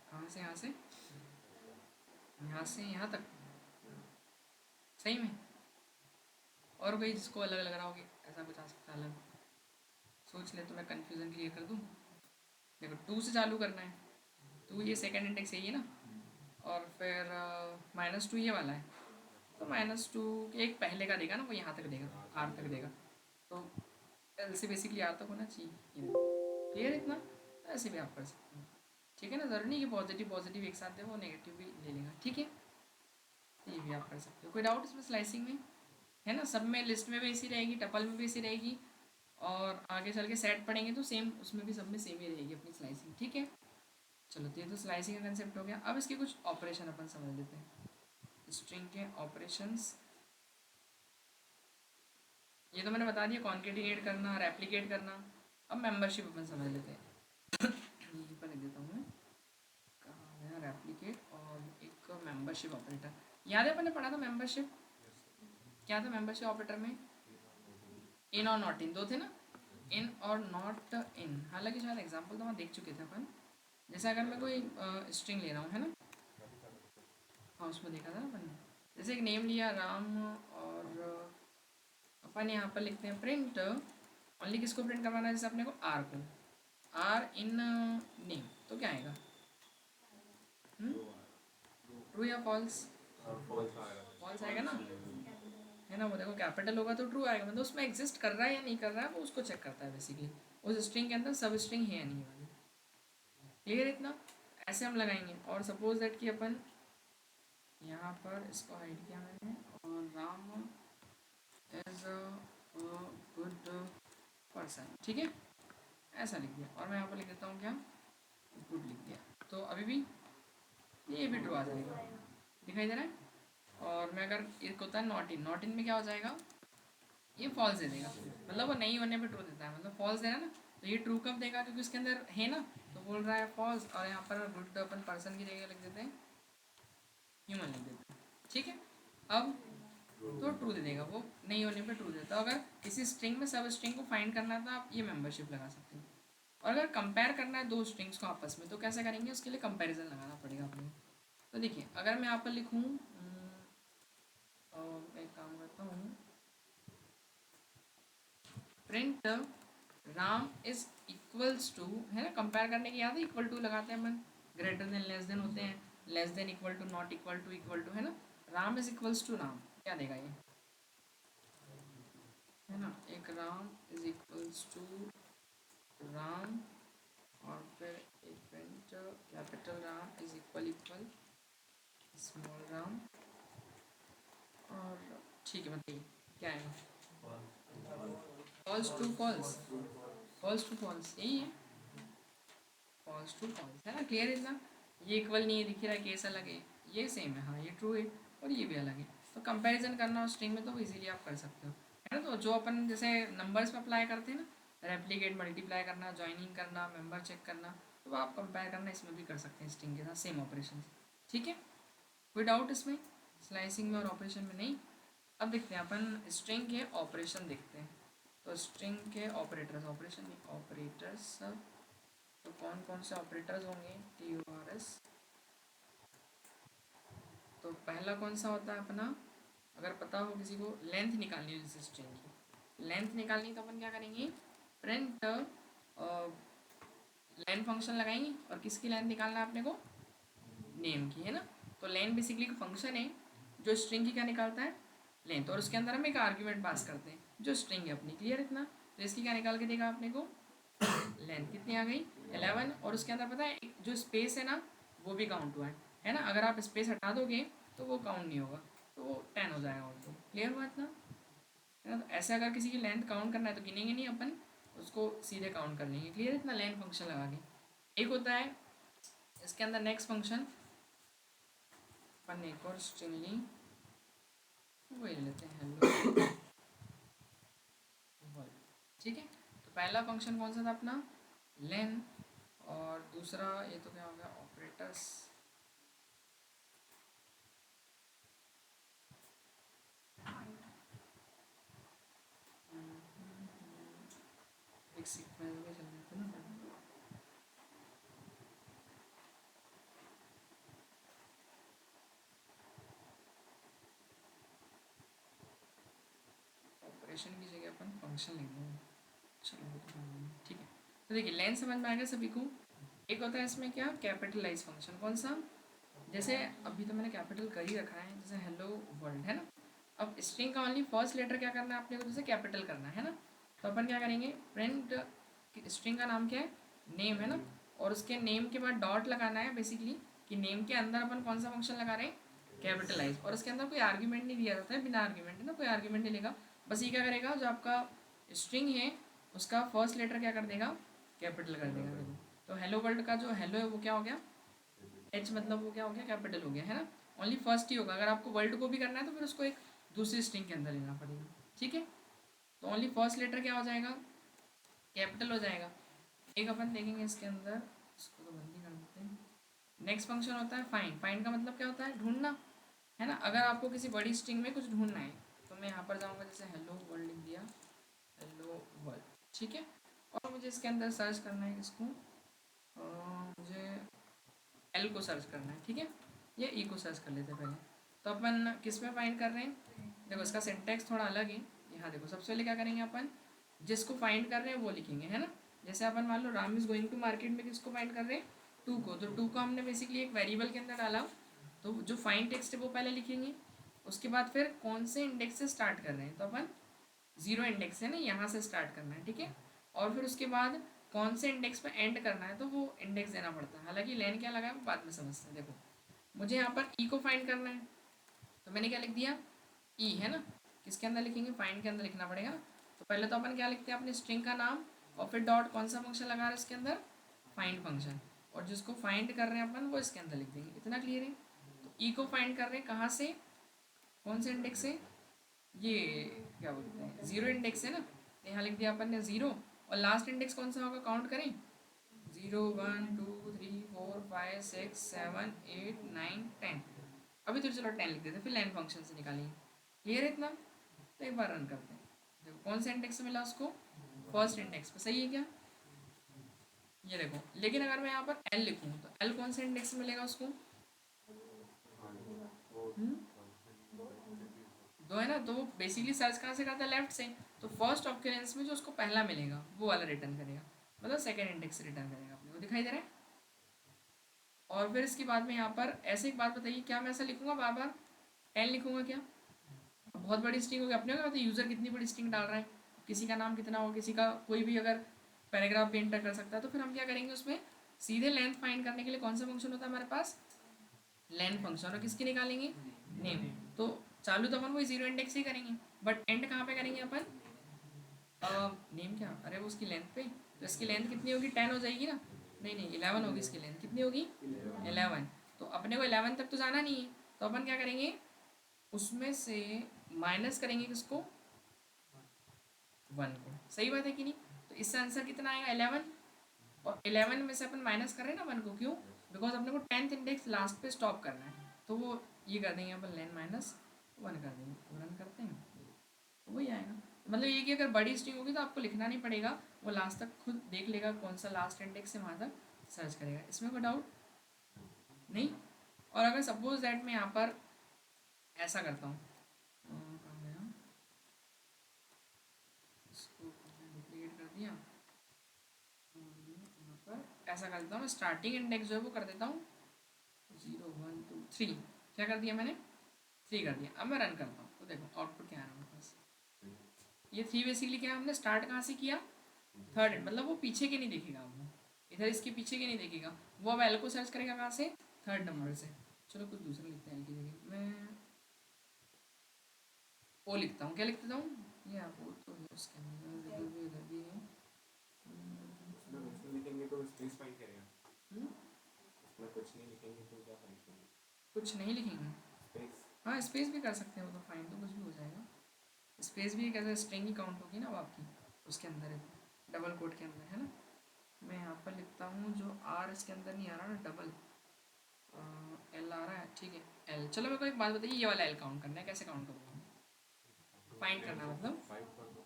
कहाँ से यहाँ से? यहाँ से यहाँ तक? सही में? और कोई जिसको अलग लग रहा होगी ऐसा कुछ आ सकता है अलग? सोच ले तो मैं कन्फ्यूज़न क्लियर कर दूँ। देखो 2 से चालू करना है, 2 ये सेकंड इंडेक्स यही है ना, और फिर -2 ये वाला है, तो -2 एक पहले का देगा ना, वो यहाँ तक देगा, आर तक देगा, तो एल से बेसिकली आर तक होना चाहिए। ये देखो क्लियर है इतना? तो ऐसे भी आप कर सकते हो, ठीक है ना, ज़रूरी नहीं कि पॉजिटिव पॉजिटिव एक साथ दे, वो नेगेटिव भी ले लेगा, ठीक है। तो ये भी आप कर सकते हो। कोई डाउट इसमें स्लाइसिंग में? है ना, सब में, लिस्ट में भी ऐसी रहेगी, टपल में भी ऐसी रहेगी, और आगे चल के सेट पढ़ेंगे तो सेम, उसमें भी सब में सेम ही रहेगी अपनी स्लाइसिंग, ठीक है। चलो तो ये तो स्लाइसिंग का कंसेप्ट हो गया। अब इसके कुछ ऑपरेशन अपन समझ लेते हैं, स्ट्रिंग के ऑपरेशंस। ये तो मैंने बता दिया, कॉन्केटिनेट करना, रेप्लिकेट करना। अब मेंबरशिप अपन समझ लेते हैं। यहीं पर लिख देता हूँ मैं, कहाँ गया रेप्लिकेट, और एक मेंबरशिप ऑपरेटर। याद है अपन ने पढ़ा था मेंबरशिप, क्या था मेंबरशिप ऑपरेटर में? इन और नॉट इन, दो थे ना, इन और नॉट इन। हालांकि शायद एग्जाम्पल तो वहाँ देख चुके थे अपन। जैसे अगर मैं कोई स्ट्रिंग ले रहा हूँ, है ना, हाँ उसमें देखा था ना अपन ने। जैसे एक नेम लिया राम, और अपन यहाँ पर लिखते हैं प्रिंट ओनली, किसको प्रिंट करवाना है? जैसे अपने को आर को, आर इन नेम, तो क्या आएगा? ट्रू या फॉल्स? फॉल्स आएगा ना, है ना। वो देखो कैपिटल होगा तो ट्रू आएगा, मतलब उसमें एग्जिस्ट कर रहा है या नहीं कर रहा है, वो उसको चेक करता है बेसिकली, उस स्ट्रिंग के अंदर सब स्ट्रिंग है या नहीं वाली। क्लियर इतना? ऐसे हम लगाएंगे। और सपोज दैट कि अपन यहाँ पर इसको हाइड किया मैंने, और Ram is a good person, ठीक है, ऐसा लिख दिया। और मैं यहाँ पर लिख देता हूँ क्या, गुड लिख दिया, तो अभी भी ये भी ट्रू आ जाएगा, दिखाई दे रहा है। और मैं अगर एक होता है नॉट इन, नॉट इन में क्या हो जाएगा, ये फॉल्स दे देगा, मतलब वो नहीं होने पे ट्रू देता है, मतलब फॉल्स दे रहा है ना, तो ये ट्रू कब देगा, क्योंकि उसके अंदर है ना, तो बोल रहा है फॉल्स। और यहाँ पर गुड अपन पर्सन की जगह लिख देते हैं ह्यूमन लिख देते हैं, ठीक है। अब तो ट्रू दे देगा, वो नहीं होने पे ट्रू देता है। अगर किसी स्ट्रिंग में सब स्ट्रिंग को फाइंड करना है तो आप ये मेंबरशिप लगा सकते हो। और अगर कंपेयर करना है दो स्ट्रिंग्स को आपस में, तो कैसे करेंगे, उसके लिए कंपैरिजन लगाना पड़ेगा अपने। तो देखिए अगर मैं यहाँ पर लिखूँ, एक काम करता हूँ, print Ram is equals to, है ना, कंपेयर करने की याद है, इक्वल टू लगाते हैं अपन, ग्रेटर देन लेस देन होते हैं, लेस देन इक्वल टू, है ना। Ram is equals to Ram, क्या देगा ये, है ना, एक Ram is equals to Ram, और फिर एक print capital Ram is equal equal small Ram, और ठीक है, बताइए क्या आएगा, false to false, false to false, यही है, फॉल्स टू फॉल्स, है ना। क्लियर है ना, ये इक्वल नहीं है, दिख रहा है केस अलग है, ये सेम है, हाँ ये ट्रू है, और ये भी अलग है। तो कंपैरिजन करना हो स्ट्रिंग में तो इजीली आप कर सकते हो, है ना। तो जो अपन जैसे नंबर्स में अप्लाई करते हैं ना, रेप्लिकेट, मल्टीप्लाई करना, ज्वाइनिंग करना, मेंबर चेक करना, तो आप कंपेयर करना इसमें भी कर सकते हैं स्ट्रिंग के साथ, सेम ऑपरेशन, ठीक है। कोई डाउट इसमें स्लाइसिंग में और ऑपरेशन में? नहीं। अब देखते हैं अपन स्ट्रिंग के ऑपरेशन देखते हैं। तो स्ट्रिंग के ऑपरेटर्स, ऑपरेशन नहीं ऑपरेटर्स, तो कौन कौन से ऑपरेटर्स होंगे, TORS। तो पहला कौन सा होता है अपना, अगर पता हो किसी को, लेंथ निकालनी है जैसे स्ट्रिंग की, लेंथ निकालनी, तो अपन क्या करेंगे, प्रिंट लेंथ फंक्शन लगाएंगे, और किसकी लेंथ निकालना है अपने को, नेम की, है ना। तो लेंथ बेसिकली एक फंक्शन है जो स्ट्रिंग की क्या निकालता है, लेंथ, और उसके अंदर हम एक आर्ग्यूमेंट पास करते हैं जो स्ट्रिंग है अपनी। क्लियर इतना? तो इसकी क्या निकाल के देगा अपने को, लेंथ कितनी आ गई, 11, और उसके अंदर पता है जो स्पेस है ना, वो भी काउंट हुआ है ना। अगर आप स्पेस हटा दोगे तो वो काउंट नहीं होगा, तो वो 10 हो जाएगा, और तो क्लियर हुआ इतना, है ना। तो ऐसे अगर किसी की लेंथ काउंट करना है तो गिनेंगे नहीं अपन, उसको सीधे काउंट कर लेंगे। क्लियर इतना, लेंथ फंक्शन लगा के। एक होता है इसके अंदर नेक्स्ट फंक्शन, अपन एक और स्ट्रिंग ली, वही लेते हैं हेलो वर्ल्ड, ठीक है। तो पहला फंक्शन कौन सा था अपना, लेन, और दूसरा ये तो क्या हो गया ऑपरेटर्स, एक सीक्वेंस में चल जाते ना। ऑपरेशन की जगह अपन फंक्शन लिख देंगे। चलो वो तो ठीक है। तो देखिए लेंथ समझ में आ गया सभी को। एक होता है इसमें क्या, कैपिटलाइज फंक्शन। कौन सा, जैसे अभी तो मैंने कैपिटल कर ही रखा है, जैसे हेलो वर्ल्ड है ना। अब स्ट्रिंग का ओनली फर्स्ट लेटर क्या करना है आपने को, जैसे कैपिटल करना है ना। तो अपन क्या करेंगे, प्रिंट स्ट्रिंग का नाम क्या है, नेम है ना। और उसके नेम के बाद डॉट लगाना है बेसिकली, कि नेम के अंदर अपन कौन सा फंक्शन लगा रहे हैं, कैपिटलाइज। और उसके अंदर कोई आर्ग्यूमेंट नहीं दिया जाता है, बिना आर्ग्यूमेंट है ना, कोई आर्ग्यूमेंट नहीं लेगा। बस ये क्या करेगा, जो आपका स्ट्रिंग है उसका फर्स्ट लेटर क्या कर देगा, कैपिटल कर देगा। देखो तो हेलो वर्ल्ड का जो हेलो है वो क्या हो गया, एच, मतलब वो क्या हो गया, कैपिटल हो गया है ना। ओनली फर्स्ट ही होगा। अगर आपको वर्ल्ड को भी करना है तो फिर उसको एक दूसरी स्ट्रिंग के अंदर लेना पड़ेगा। ठीक है, तो ओनली फर्स्ट लेटर क्या हो जाएगा, कैपिटल हो जाएगा। एक अपन देखेंगे इसके अंदर, इसको तो बंद ही कर देते हैं। नेक्स्ट फंक्शन होता है फाइंड। फाइंड का मतलब क्या होता है, ढूंढना है ना। अगर आपको किसी बड़ी स्ट्रिंग में कुछ ढूंढना है तो मैं यहाँ पर जाऊँगा, जैसे हेलो वर्ल्ड लिख दिया, हेलो वर्ल्ड, ठीक है। और मुझे इसके अंदर सर्च करना है किसको, मुझे एल को सर्च करना है, ठीक है। ये ई को सर्च कर लेते हैं पहले। तो अपन किस में फाइंड कर रहे हैं, देखो इसका सिंटैक्स थोड़ा अलग है। यहाँ देखो सबसे पहले क्या करेंगे अपन, जिसको फाइंड कर रहे हैं वो लिखेंगे है ना। जैसे अपन मान लो Ram is going to market में किसको फाइंड कर रहे हैं, टू को। तो टू को हमने बेसिकली एक वेरिएबल के अंदर डाला। तो जो फाइंड टेक्स्ट है वो पहले लिखेंगे। उसके बाद फिर कौन से इंडेक्स से स्टार्ट कर रहे हैं, तो अपन जीरो इंडेक्स है ना, यहाँ से स्टार्ट करना है, ठीक है। और फिर उसके बाद कौन से इंडेक्स पे एंड करना है तो वो इंडेक्स देना पड़ता है। हालांकि लेन क्या लगा है वो बाद में समझते हैं। देखो मुझे यहाँ पर ई को फाइंड करना है, तो मैंने क्या लिख दिया, ई है ना। किसके अंदर लिखेंगे, फाइंड के अंदर लिखना पड़ेगा ना। तो पहले तो अपन क्या लिखते हैं, अपने स्ट्रिंग का नाम, और फिर डॉट कौन सा फंक्शन लगा रहे हैं इसके अंदर, फाइंड फंक्शन। और जिसको फाइंड कर रहे हैं अपन वो इसके अंदर लिख देंगे। इतना क्लियर है। तो ई को फाइंड कर रहे हैं कहाँ से, कौन से इंडेक्स से, ये क्या बोलते हैं, जीरो इंडेक्स है ना। तो यहाँ लिख दिया अपन ने जीरो। और लास्ट इंडेक्स कौन सा होगा, काउंट करें, 0 1 2 3 4 5 6 7 8 9 10। अभी तो चलो 10 लिख देते, फिर लाइन फंक्शन से निकालेंगे। क्लियर है इतना। तो एक बार रन करते हैं। देखो कौन सा इंडेक्स मिला उसको, फर्स्ट इंडेक्स पे, सही है क्या, ये देखो। लेकिन अगर मैं यहाँ पर एल लिखूँ तो एल कौन से इंडेक्स में मिलेगा उसको, दो है ना। तो वो बेसिकली सर्च कहाँ से करता है, लेफ्ट से। तो फर्स्ट ऑक्यूरेंस में जो उसको पहला मिलेगा वो वाला रिटर्न करेगा, मतलब सेकंड इंडेक्स से रिटर्न करेगा। अपने को दिखाई दे रहा है। और फिर इसके बाद में यहाँ पर ऐसे एक बात बताइए, क्या मैं ऐसा लिखूंगा बार बार 10 लिखूंगा क्या, बहुत बड़ी स्ट्रिंग होगी। अपने को पता है यूज़र कितनी बड़ी स्ट्रिंग डाल रहा है, किसी का नाम कितना हो, किसी का कोई भी अगर पैराग्राफ भी एंटर कर सकता है। तो फिर हम क्या करेंगे उसमें, सीधे लेंथ फाइंड करने के लिए कौन सा फंक्शन होता है हमारे पास, लेंथ फंक्शन। और किसकी निकालेंगे, नेम। तो चालू तो अपन वही जीरो इंडेक्स ही करेंगे, बट एंड कहाँ पे करेंगे अपन, नेम क्या, अरे वो उसकी लेंथ पे। तो इसकी लेंथ कितनी होगी, 10 हो जाएगी ना, नहीं नहीं 11 होगी। इसकी लेंथ कितनी होगी, 11। तो अपने को 11 तक तो जाना नहीं है। तो अपन क्या करेंगे, उसमें से माइनस करेंगे किसको, 1 को। सही बात है कि नहीं। तो इससे आंसर कितना आएगा, 11। और 11 में से अपन माइनस कर रहे हैं ना 1 को, क्यों, बिकॉज अपने को 10th इंडेक्स लास्ट पे स्टॉप करना है। तो वो ये कर देंगे अपन, लेन माइनस 1 कर देंगे। तो रन करते हैं तो वही आएगा। मतलब ये कि अगर बड़ी स्ट्रिंग होगी तो आपको लिखना नहीं पड़ेगा, वो लास्ट तक खुद देख लेगा कौन सा लास्ट इंडेक्स है, वहाँ तक सर्च करेगा। इसमें कोई डाउट नहीं। और अगर सपोज दैट मैं यहाँ पर ऐसा करता हूँ, कहाँ गया, इसको डुप्लीकेट कर दिया, यहाँ पर ऐसा कर देता हूँ, मैं स्टार्टिंग इंडेक्स जो है वो कर देता हूँ 0 1 2 3। क्या कर दिया मैंने, 3 कर दिया। अब मैं रन करता हूँ तो देखो आउटपुट क्या आ रहा है मेरे पास। ये 3 बेसिकली क्या है, हमने स्टार्ट कहाँ से किया, थर्ड एंड, मतलब वो पीछे के नहीं देखेगा, वो इधर इसके पीछे के नहीं देखेगा। वो अब एल को सर्च करेगा कहाँ से, थर्ड नंबर से। चलो कुछ दूसरा लिखते हैं एल की जगह, मैं ओ लिखता हूँ। क्या लिख देता हूँ, ये आप वो तो है उसके अंदर, इधर भी है। उसमें लिखेंगे तो स्पेस फाइंड करेगा। उसमें कुछ नहीं लिखेंगे तो क्या फाइंड करेंगे, कुछ नहीं लिखेंगे, स्पेस। हाँ स्पेस भी कर सकते हैं वो, तो फाइंड तो कुछ भी हो जाएगा। स्पेस भी एक ऐसा स्ट्रिंग ही काउंट होगी ना वो आपकी, उसके अंदर है, डबल कोट के अंदर है ना। मैं यहाँ पर लिखता हूँ, जो आर इसके अंदर नहीं आ रहा ना, डबल एल आ रहा है, ठीक है एल। चलो मेरे को एक बात बताइए, ये वाला एल काउंट करना है, कैसे काउंट करूँगा, फाइंड करना है मतलब। फाइंड कर दो।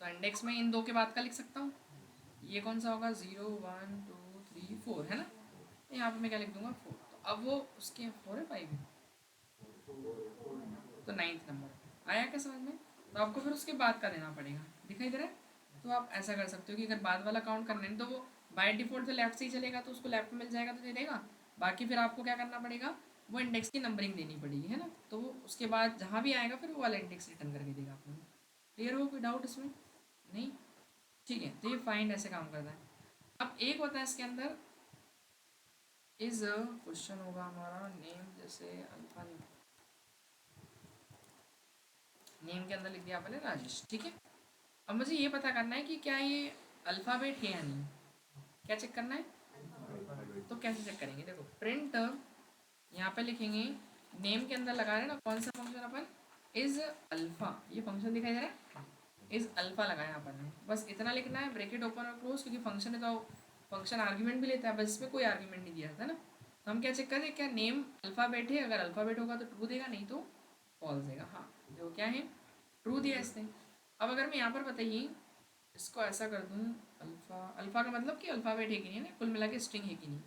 तो इंडेक्स में इन दो के बाद का लिख सकता हूँ, ये कौन सा होगा, 0 1 2 3 4 है ना, यहाँ पे मैं क्या लिख दूंगा 4। तो अब वो उसके 4 है 5 है, तो 9th नंबर आया क्या समझ में। तो आपको फिर उसके बाद का देना पड़ेगा, दिखाई दे रहा है। तो आप ऐसा कर सकते हो कि अगर बाद वाला काउंट करना है तो वो बाय डिफॉल्ट तो लेफ्ट से ही चलेगा, तो उसको लेफ्ट में मिल जाएगा तो दे देगा। बाकी फिर आपको क्या करना पड़ेगा, वो इंडेक्स की नंबरिंग देनी पड़ेगी, है ना। तो वो उसके बाद जहाँ भी आएगा फिर वो वाला इंडेक्स रिटर्न करके देगा आपको। क्लियर हो, कोई डाउट इसमें नहीं, ठीक है। तो ये फाइंड ऐसे काम करता है। अब एक होता है इसके अंदर इज क्वेश्चन होगा हमारा नेम, जैसे अल्फा नेम के अंदर लिख दिया आपने राजेश, ठीक है। अब मुझे ये पता करना है कि क्या ये अल्फ़ाबेट है या नहीं, क्या चेक करना है। तो कैसे चेक करेंगे, देखो प्रिंट यहाँ पे लिखेंगे, नेम के अंदर लगा रहे हैं ना कौन सा फंक्शन अपन, इज अल्फ़ा, ये फंक्शन दिखाई दे रहा है, इज अल्फ़ा लगाया अपन ने, बस इतना लिखना है, ब्रैकेट ओपन और क्लोज, क्योंकि फंक्शन है तो फंक्शन आर्ग्यूमेंट भी लेता है, बस इसमें कोई आर्ग्यूमेंट नहीं दिया था ना। तो हम क्या चेक करें, क्या नेम अल्फ़ाबेट है, अगर अल्फ़ाबेट होगा तो ट्रू देगा, नहीं तो फॉल्स देगा। हाँ जो क्या है, ट्रू दिया इसने। अब अगर मैं यहाँ पर बताइए इसको ऐसा कर दूँ, अल्फ़ा, अल्फ़ा का मतलब कि अल्फ़ाबेट है कि नहीं, ना कुल मिला के स्ट्रिंग है कि नहीं,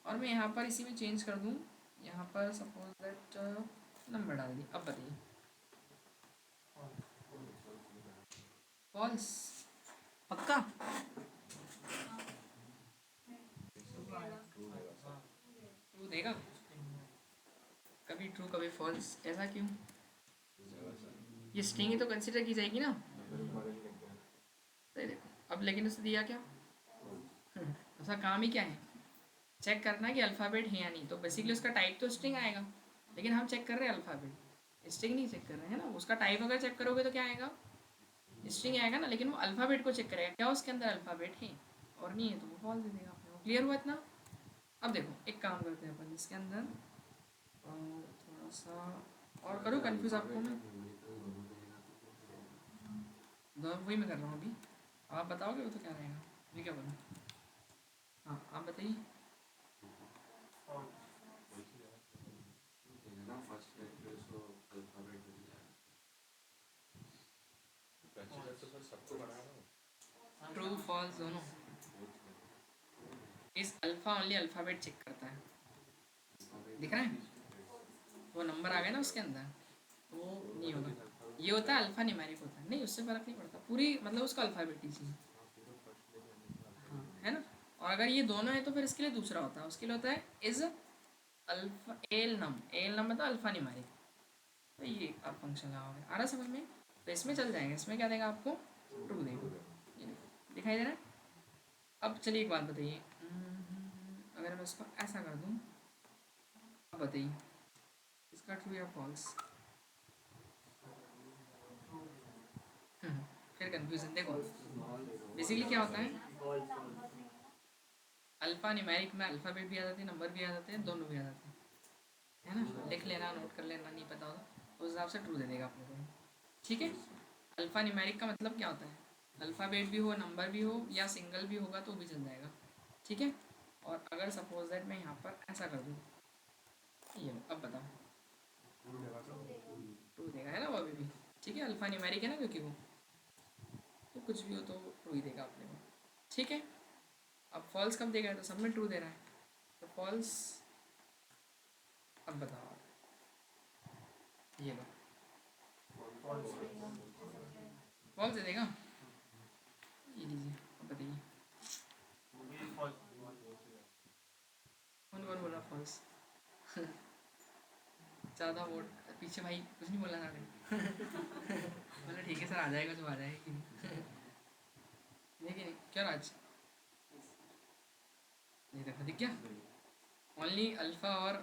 और मैं यहाँ पर इसी में चेंज कर दूँ, यहाँ पर सपोज दैट नंबर डाल दी। अब बताइए फॉल्स, पक्का ट्रू देगा, कभी ट्रू कभी फॉल्स, ऐसा क्यों, ये स्ट्रिंग ही तो कंसिडर की जाएगी ना। सही देखो अब, लेकिन उसने दिया क्या, उसका काम ही क्या है, चेक करना है कि अल्फ़ाबेट है या नहीं। तो बेसिकली उसका टाइप तो स्ट्रिंग आएगा, लेकिन हम चेक कर रहे हैं अल्फ़ाबेट, स्ट्रिंग नहीं चेक कर रहे हैं ना। उसका टाइप अगर चेक करोगे तो क्या आएगा, स्ट्रिंग आएगा ना, लेकिन वो अल्फ़ाबेट को चेक करेगा क्या उसके अंदर अल्फ़ाबेट है, और नहीं है तो वो फॉल्स दे देगा अपने को। क्लियर हुआ इतना। अब देखो एक काम करते हैं अपन इसके अंदर, थोड़ा सा और करूँ कन्फ्यूज़ आपको मैं, वही मैं कर रहा हूँ अभी, आप बताओगे वो तो क्या रहेगा, मैं क्या बोलूँ। हाँ आप बताइए। ट्रू फॉल्स दोनों, इस अल्फ़ा ओनली अल्फ़ाबेट चेक करता है, दिख रहा है, वो नंबर आ गया ना उसके अंदर, तो वो नहीं होगा। ये होता है अल्फ़ा न्यूमेरिक होता है, नहीं उससे फ़र्क नहीं पड़ता, पूरी मतलब उसका अल्फ़ाबेट ही चाहिए। हाँ है ना। और अगर ये दोनों है तो फिर इसके लिए दूसरा होता है, उसके लिए होता है इज अल्फ़ा एल नम मतलब अल्फ़ा न्यूमेरिक। तो ये आप फंक्शन लगाओगे, आ रहा समझ में। तो इसमें चल जाएगा, इसमें क्या देगा आपको, ट्रू देगा, ये देखो दिखाई दे रहा है। अब चलिए एक बात बताइए, अगर मैं इसको ऐसा कर दूँ, अब बताइए इसका ट्रू या फॉल्स। फिर कन्फ्यूज़न देखो, बेसिकली क्या होता है, अल्फ़ा न्यूमेरिक में अल्फ़ाबेट भी आ जाते हैं, नंबर भी आ जाते हैं, दोनों भी आ जाते हैं, है ना। लिख लेना, नोट कर लेना, नहीं पता होगा तो उस हिसाब से ट्रू दे देगा अपने को, ठीक है। अल्फ़ा न्यूमेरिक का मतलब क्या होता है, अल्फ़ाबेट भी हो, नंबर भी हो, या सिंगल भी होगा तो भी चल जाएगा, ठीक है। और अगर सपोज दैट मैं यहाँ पर ऐसा कर दूँ, ये लो अब बताओ, ट्रू देगा है ना वो अभी भी, ठीक है। अल्फ़ा न्यूमेरिक है ना, क्योंकि वो तो कुछ भी हो तो ट्रू ही देगा अपने को, ठीक है। अब फॉल्स कब देगा, तो सब में ट्रू दे रहा है, तो फॉल्स। अब बताओ आप, ये लो फॉल्स दे देगा, ये लीजिए अब बताइए कौन कौन बोला फॉल्स। ज़्यादा वोट पीछे भाई कुछ नहीं बोला ना। बोला ठीक है सर, आ जाएगा जो आ जाएगा कि नहीं। लेकिन क्या राज, नहीं देखा दिख गया, ओनली अल्फ़ा और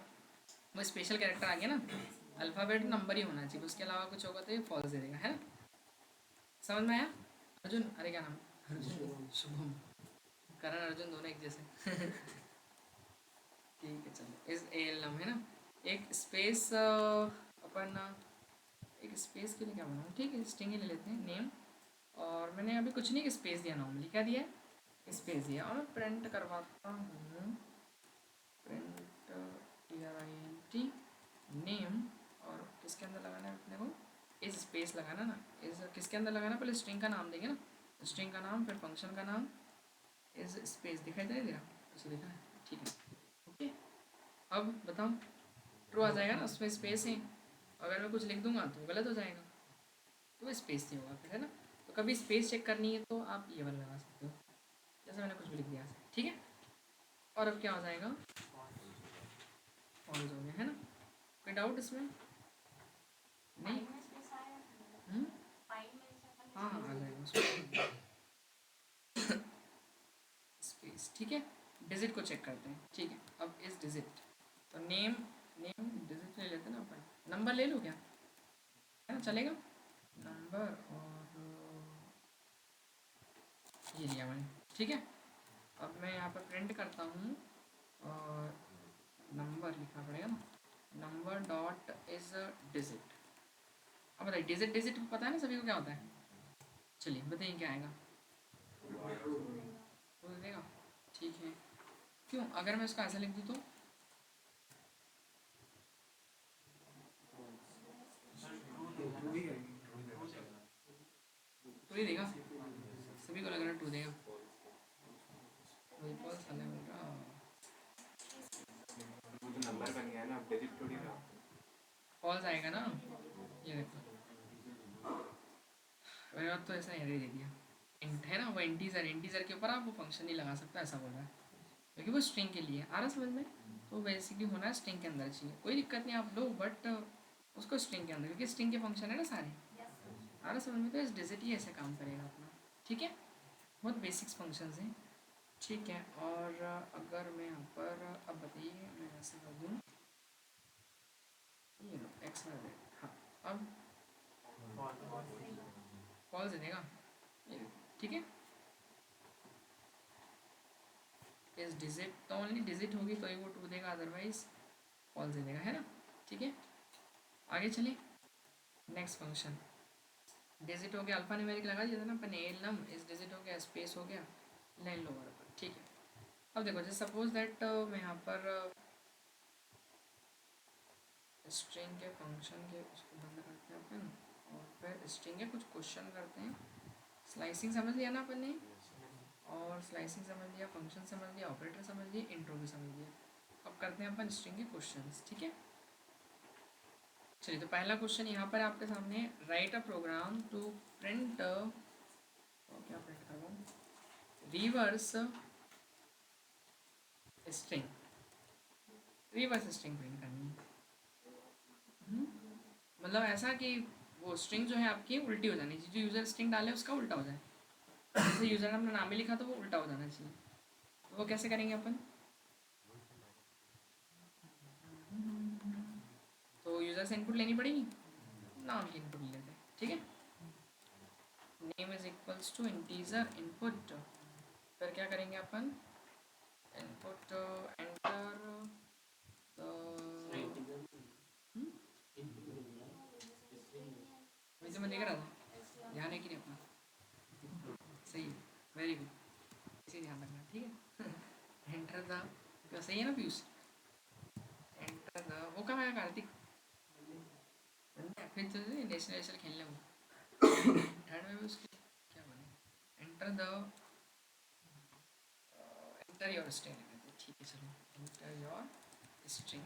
वो स्पेशल कैरेक्टर आ गया ना, अल्फ़ाबेट नंबर ही होना चाहिए, उसके अलावा कुछ होगा तो ये फॉल्स दे देगा, है ना। समझ में आया। अर्जुन, अरे क्या नाम, अर्जुन शुभम, करण अर्जुन दोनों एक जैसे। ठीक है चलो, इस ए एल नाम है ना, एक स्पेस अपन एक स्पेस के लिए क्या बनाऊँ, ठीक है स्ट्रिंग ही ले लेते हैं नेम। और मैंने अभी कुछ नहीं स्पेस दिया, नॉर्मली क्या दिया है, स्पेस दिया। और मैं प्रिंट करवाता हूँ, प्रिंट TRINT नेम, और किसके अंदर लगाना है अपने को, इस स्पेस लगाना ना, इस किसके अंदर लगाना, पहले स्ट्रिंग का नाम देंगे ना, स्ट्रिंग का नाम फिर फंक्शन का नाम, इज स्पेस दिखाई दे रहा, अच्छा दिखा है, ठीक है ओके। अब बताओ ट्रू आ जाएगा ना, उसमें स्पेस है, अगर मैं कुछ लिख दूंगा तो गलत हो जाएगा, तो स्पेस नहीं होगा फिर, है ना। तो कभी स्पेस चेक करनी है तो आप ये वाला लगा सकते हो, जैसे मैंने कुछ भी लिख दिया, ठीक है। और अब क्या हो जाएगा, फॉल्स हो गया, है ना। कोई डाउट इसमें नहीं? हम्म? हाँ हाँ आ जाएगा उसमें स्पेस, ठीक है। डिजिट को चेक करते हैं, ठीक है। अब इस डिजिट, तो नेम, नेम डिजिट ले लेते हैं ना अपन, नंबर ले लो क्या, है ना, चलेगा नंबर, और ये लिया मैंने, ठीक है। अब मैं यहाँ पर प्रिंट करता हूँ, और नंबर लिखना पड़ेगा ना, नंबर डॉट इज डिजिट। अब बताइए डिजिट, डिजिट पता है ना सभी को क्या होता है, चलिए बताइए क्या आएगा, तो देगा, ठीक है। क्यों, अगर मैं इसका ऐसा लिख दूँ तो ये देगा, सभी को लग रहा है टू देगा, फॉल्स अलग मिल रहा, वो तो नंबर बन गया ना, अब डिजिट थोड़ी ना। फॉल्स आएगा ना, ये देखो मेरे बात तो ऐसा एरर दे दिया, इंट है ना, वो इंटीजर, इंटीजर के ऊपर आप वो फंक्शन नहीं लगा सकता, ऐसा बोल रहा है, क्योंकि वो स्ट्रिंग के लिए आ रहा समझ में। तो बेसिकली होना है स्ट्रिंग के अंदर चाहिए, कोई दिक्कत नहीं आप लो, बट उसको स्ट्रिंग के अंदर, क्योंकि स्ट्रिंग के फंक्शन है ना सारे, आ रहा समझ में। तो इस डिजिट ही ऐसे काम करेगा अपना, ठीक है। बहुत बेसिक्स फंक्शंस हैं, ठीक है। और अगर मैं यहाँ पर अब बताइए, मैं ऐसे कर दूँ, ये लो एक्स वाई जेड, हाँ अब फॉल्स देगा, ये देखो, ठीक है। इस डिजिट तो ओनली डिजिट होगी तो ही वो टू देगा, अदरवाइज फॉल्स दे देगा, है ना, ठीक है। आगे चलिए, नेक्स्ट फंक्शन, डिजिट हो गया, अल्फा न्यूमेरिक लगा दिया था ना अपन, एल नम, इस डिजिट हो गया, स्पेस हो गया, लाइन लोअर पर, ठीक है। अब देखो जैसे सपोज दैट मैं यहाँ पर स्ट्रिंग के फंक्शन के उसको बंद करते हैं अपन, और फिर स्ट्रिंग के कुछ क्वेश्चन करते हैं, स्लाइसिंग समझ लिया ना अपन ने, और स्लाइसिंग समझ लिया, फंक्शन समझ लिया, ऑपरेटर समझ लिया, इंट्रो भी समझ लिया। अब करते हैं अपन स्ट्रिंग के क्वेश्चंस, ठीक है। चलिए तो पहला क्वेश्चन यहाँ पर आपके सामने, write a program to print, क्या प्रिंट करवाऊँ, reverse string, reverse string print करनी है, मतलब ऐसा कि वो स्ट्रिंग जो है आपकी उल्टी हो जानी चाहिए, जो यूज़र स्ट्रिंग डाले उसका उल्टा हो जाए, जैसे यूज़र ने अपना नाम ही लिखा तो वो उल्टा हो जाना चाहिए। तो वो कैसे करेंगे अपन, तो यूज़र से इनपुट लेनी पड़ेगी, नाम की इनपुट ले लेते हैं, ठीक है। Name is equals to integer input, फिर क्या करेंगे अपन, इनपुट एंटर वैसे मैं देख रहा था, ध्यान है कि नहीं अपना, सही है, वेरी गुड, इसे ध्यान रखना, ठीक है। एंटर द, क्या सही है ना पीयूष, एंटर द, वो कहाँ है कार्तिक, फिर तो नेशनल नेशनल खेलने को थर्ड में भी उसके क्या बोले, enter the, enter your string लिख देते, ठीक है चलो, एंटर योर स्ट्रिंग,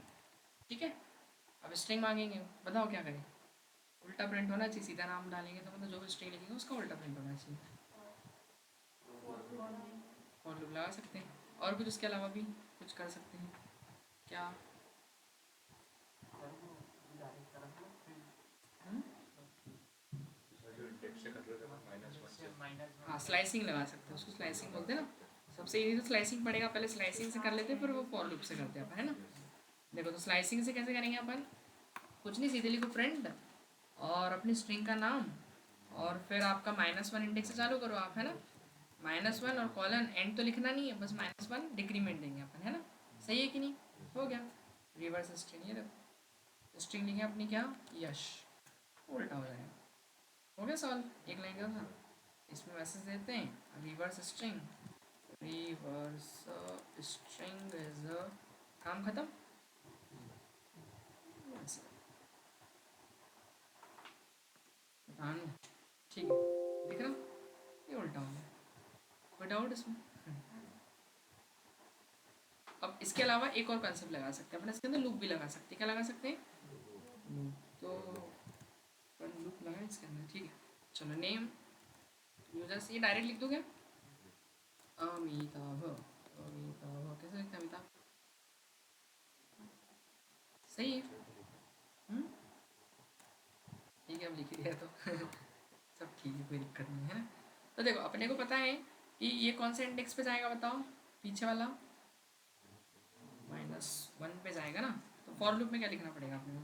ठीक है। अब स्ट्रिंग मांगेंगे, बताओ क्या करें, उल्टा प्रिंट होना चाहिए, सीधा नाम डालेंगे तो मतलब जो भी स्ट्रिंग लिखेंगे उसका उल्टा प्रिंट होना चाहिए, और लूप लगा सकते हैं, और कुछ उसके अलावा भी कुछ कर सकते हैं क्या, हाँ स्लाइसिंग लगा सकते हैं, उसको स्लाइसिंग बोलते हैं ना, सबसे इजी तो स्लाइसिंग पड़ेगा, पहले स्लाइसिंग से कर लेते हैं, फिर वो फॉर लूप से करते हैं अपन, है ना। देखो तो स्लाइसिंग से कैसे करेंगे अपन, कुछ नहीं, सीधे लिखो फ्रेंड और अपनी स्ट्रिंग का नाम, और फिर आपका -1 इंडेक्स से चालू करो आप, है ना, -1 और कॉलन, एंड तो लिखना नहीं है, बस -1 डिक्रीमेंट देंगे अपन, है ना, सही है कि नहीं, हो गया। रिवर्स स्ट्रिंग, ये देखो स्ट्रिंग लिखे अपनी क्या, यश, उल्टा हो जाएगा, हो गया सॉल्व, एक लाइन का था। इसमें मैसेज देते हैं reverse string, reverse string is, काम खत्म, ठीक है, दिख रहा, ये उल्टा हो गया, कोई डाउट इसमें, अब इसके अलावा एक और कंसेप्ट लगा सकते हैं अपने, इसके अंदर लूप भी लगा सकते हैं। क्या लगा सकते हैं? लूप। तो अपन लूप लगाए इसके अंदर, ठीक है। चलो नेम यूजर्स, ये डायरेक्ट लिख दो क्या? अमिताभ। अमिताभ कैसे लिखते हैं अमिताभ? सही है। ठीक है, अब लिख ही दिया तो सब ठीक है, कोई दिक्कत नहीं है ना। तो देखो अपने को पता है कि ये कौन से इंडेक्स पे जाएगा बताओ, पीछे वाला -1 पे जाएगा ना। तो फॉर लूप में क्या लिखना पड़ेगा अपने को?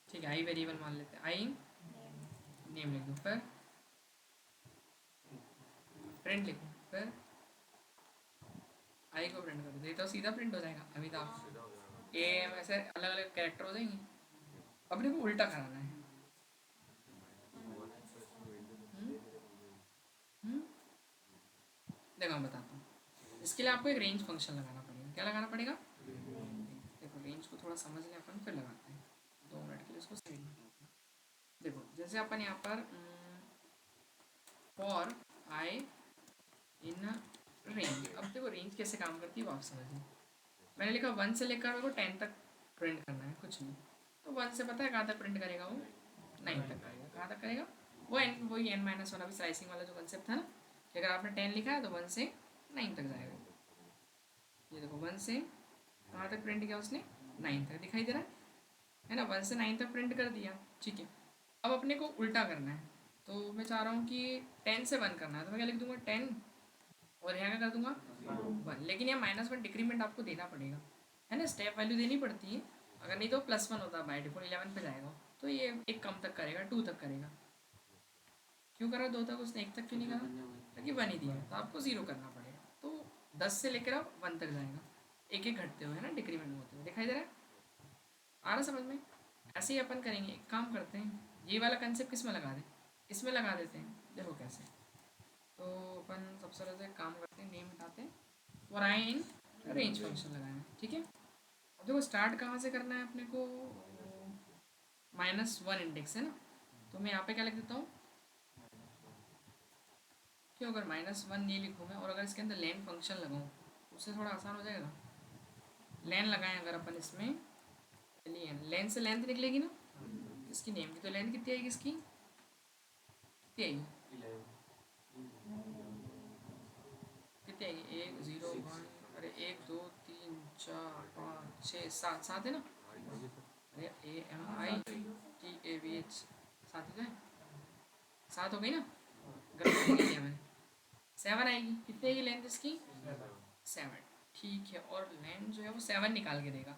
ठीक है, आई वेरिएबल मान लेते हैं, आई नेम लिख दो, फिर प्रिंट लिखो, फिर आई को प्रिंट कर दो, ये तो सीधा प्रिंट हो जाएगा अमिताभ। ए एम ऐसे अलग अलग कैरेक्टर हो जाएंगे। अपने को उल्टा कराना है। हम्म? देखो मैं बताता हूँ, इसके लिए आपको एक रेंज फंक्शन लगाना पड़ेगा। क्या लगाना पड़ेगा? देखो रेंज को थोड़ा समझ लें अपन, फिर लगाते हैं। 2 मिनट के लिए इसको साइड में रखो। देखो जैसे अपन यहाँ पर फॉर आई इन रेंज, अब देखो रेंज कैसे काम करती है वो आप समझिए। मैंने लिखा 1 से लेकर मेरे को 10 तक प्रिंट करना है, कुछ नहीं। तो 1 से पता है कहाँ तक प्रिंट करेगा वो? 9 तक करेगा। कहाँ तक करेगा? वो एन, वही n-1 अभी स्लाइसिंग वाला जो कंसेप्ट था ना, कि अगर आपने 10 लिखा है तो 1 से 9 तक जाएगा। ये देखो 1 से कहाँ तक प्रिंट किया उसने? 9 तक, दिखाई दे रहा है ना। 1 से 9 तक प्रिंट कर दिया, ठीक है। अब अपने को उल्टा करना है, तो मैं चाह रहा हूँ कि 10 से 1 करना है, तो मैं क्या लिख दूंगा? 10, और यहाँ क्या कर दूंगा? 1। लेकिन यहाँ -1 डिक्रीमेंट आपको देना पड़ेगा, है ना, स्टेप वैल्यू देनी पड़ती है। अगर नहीं तो +1 होता बाय डिफॉल्ट, 11 पे जाएगा। तो ये एक कम तक करेगा, 2 तक करेगा। क्यों करा 2 तक उसने, 1 तक क्यों नहीं करा? क्योंकि 1 ही दिया है, तो आपको 0 करना पड़ेगा। तो 10 से लेकर आप 1 तक जाएगा, एक एक घटते हुए, है ना, डिक्रीमेंट होते हुए। दिखाई दे रहा है? आ रहा समझ में? ऐसे ही अपन करेंगे, एक काम करते हैं, ये वाला कंसेप्ट किस में लगा दें? इसमें लगा देते हैं। देखो कैसे, तो अपन सबसे पहले एक काम करते हैं, नेम हटाते हैं और आए इन रेंज फंक्शन लगाए, ठीक है। अब देखो स्टार्ट कहाँ से करना है अपने को? -1 इंडेक्स है ना, तो मैं यहाँ पे क्या लिख देता हूँ? क्यों, अगर -1 नहीं लिखूँ मैं और अगर इसके अंदर लेन फंक्शन लगाऊँ उससे थोड़ा आसान हो जाएगा। लेन लगाएं अगर अपन इसमें, लेन से लेंथ निकलेगी ना इसकी नेम की, तो लेंथ कितनी आएगी इसकी? कितनी आएगी? कितनी आएगी? 1 0 1, अरे 1 2 3 4 5 6 7, 7 है ना। अरे AMITAVH, 7 ही तो है। 7 हो गई ना, गलत नहीं किया मैंने। 7 आएगी। कितनी आएगी लेंथ इसकी? 7, ठीक है। और लेंथ जो है वो 7 निकाल के देगा।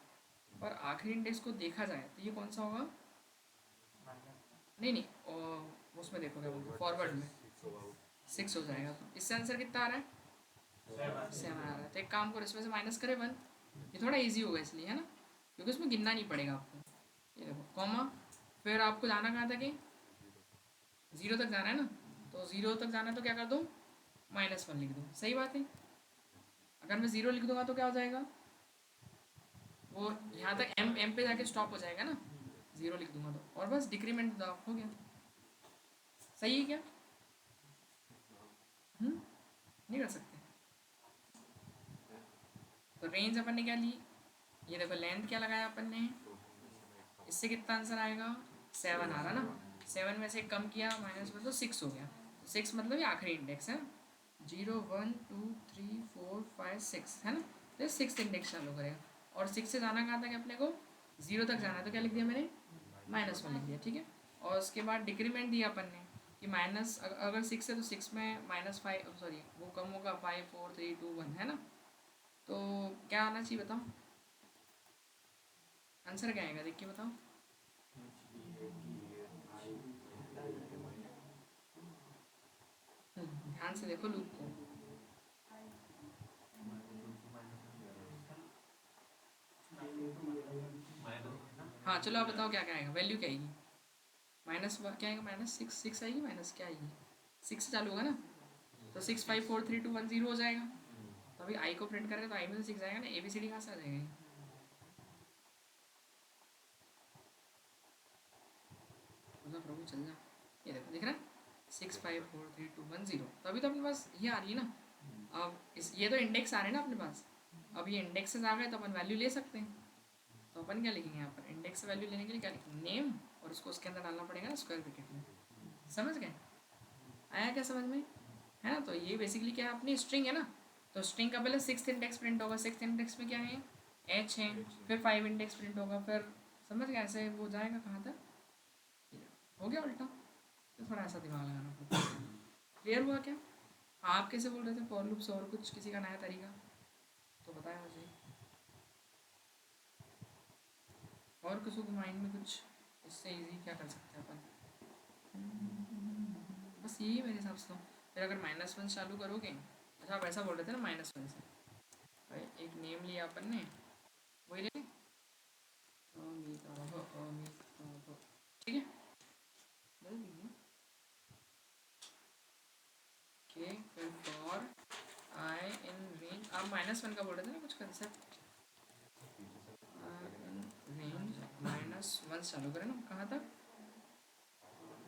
और आखिरी इंडेक्स को देखा जाए तो ये कौन सा होगा? नहीं नहीं, और उसमें देखो क्या बोलते, फॉरवर्ड में 6 हो जाएगा। तो इससे आंसर कितना आ रहा है? 7 आ रहा है। तो एक काम करो, इसमें से माइनस करे 1, ये थोड़ा इजी होगा इसलिए, है ना, क्योंकि उसमें गिनना नहीं पड़ेगा आपको। ये देखो कॉमा, फिर आपको जाना कहाँ तक है? 0 तक जाना है ना, तो 0 तक जाना है तो क्या कर दूँ? -1 लिख दूँ। सही बात है। अगर मैं 0 लिख दूंगा तो क्या हो जाएगा? वो यहाँ तक एम पे जाके स्टॉप हो जाएगा ना, 0 लिख दूंगा तो, और बस डिक्रीमेंट हो गया। सही है क्या? नहीं कर सकते? तो रेंज अपन ने क्या ली? ये देखो लेंथ क्या लगाया अपन ने, इससे कितना आंसर आएगा? 7 आ रहा ना। 7 में से कम किया -1 तो 6 हो गया। 6 मतलब ये आखिरी इंडेक्स है, 0 1 2 3 4 5 6, है ना। तो 6 इंडेक्स चालू करेगा। और 6 से जाना कहाँ तक है अपने को? 0 तक जाना है, तो क्या लिख दिया मैंने? -1 लिख दिया, ठीक है। और उसके बाद डिक्रीमेंट दिया अपन ने कि माइनस, अगर 6 है तो 6 में -5, सॉरी वो कम होगा, 5 4 3 2 1, है ना। तो क्या आना चाहिए बताओ? आंसर क्या आएगा देख के बताओ। ध्यान से देखो लूप को। हाँ चलो आप बताओ क्या क्या आएगा, वैल्यू क्या आएगी? माइनस क्या आएगा? -6 आएगी, माइनस क्या आएगी? 6 से चालू होगा ना, तो 6 5 4 3 2 1 0 हो जाएगा। तो अभी आई को प्रिंट करेगा तो आई में से 6 आएगा ना, ABCD कहाँ से आ जाएगा? प्रभु चल जा। ये देखो दिख रहा है 6 5 4 3 2 1 0, तो अभी तो अपने पास ये आ रही है ना, अब ये तो इंडेक्स आ रहे हैं ना अपने पास। अब ये इंडेक्सेस आ गए तो अपन वैल्यू ले सकते हैं। तो अपन क्या लिखेंगे यहाँ पर, इंडेक्स वैल्यू लेने के लिए क्या लिखेंगे, नेम, और उसको उसके अंदर डालना पड़ेगा ना स्क्वायर ब्रैकेट में। समझ गए? आया क्या समझ में? है ना। तो ये बेसिकली क्या है, अपनी स्ट्रिंग है ना। तो स्ट्रिंग का पहले 6th इंडेक्स प्रिंट होगा, 6th इंडेक्स में क्या है, एच है। फिर 5 इंडेक्स प्रिंट होगा, फिर समझ गए ऐसे वो जाएगा कहाँ तक, हो गया उल्टा। तो थोड़ा ऐसा दिमाग लगाना पड़ता है। क्लियर हुआ क्या? आप कैसे बोल रहे थे फॉर लूप से और कुछ किसी का नया तरीका तो बताया मुझे, और किसी को माइंड में कुछ इससे इजी क्या कर सकते हैं अपन। बस यही मेरे हिसाब से तो। फिर अगर -1 चालू करोगे, अच्छा आप ऐसा बोल रहे थे ना -1 से, भाई एक नेम लिया अपन ने, वही ले लें, ठीक है, बदल दीजिए। ओके, फिर फॉर आई इन रेंज, आप -1 का बोल रहे थे ना कुछ कंसेप्ट, इन रेंज -1 चालू करें ना, कहाँ तक,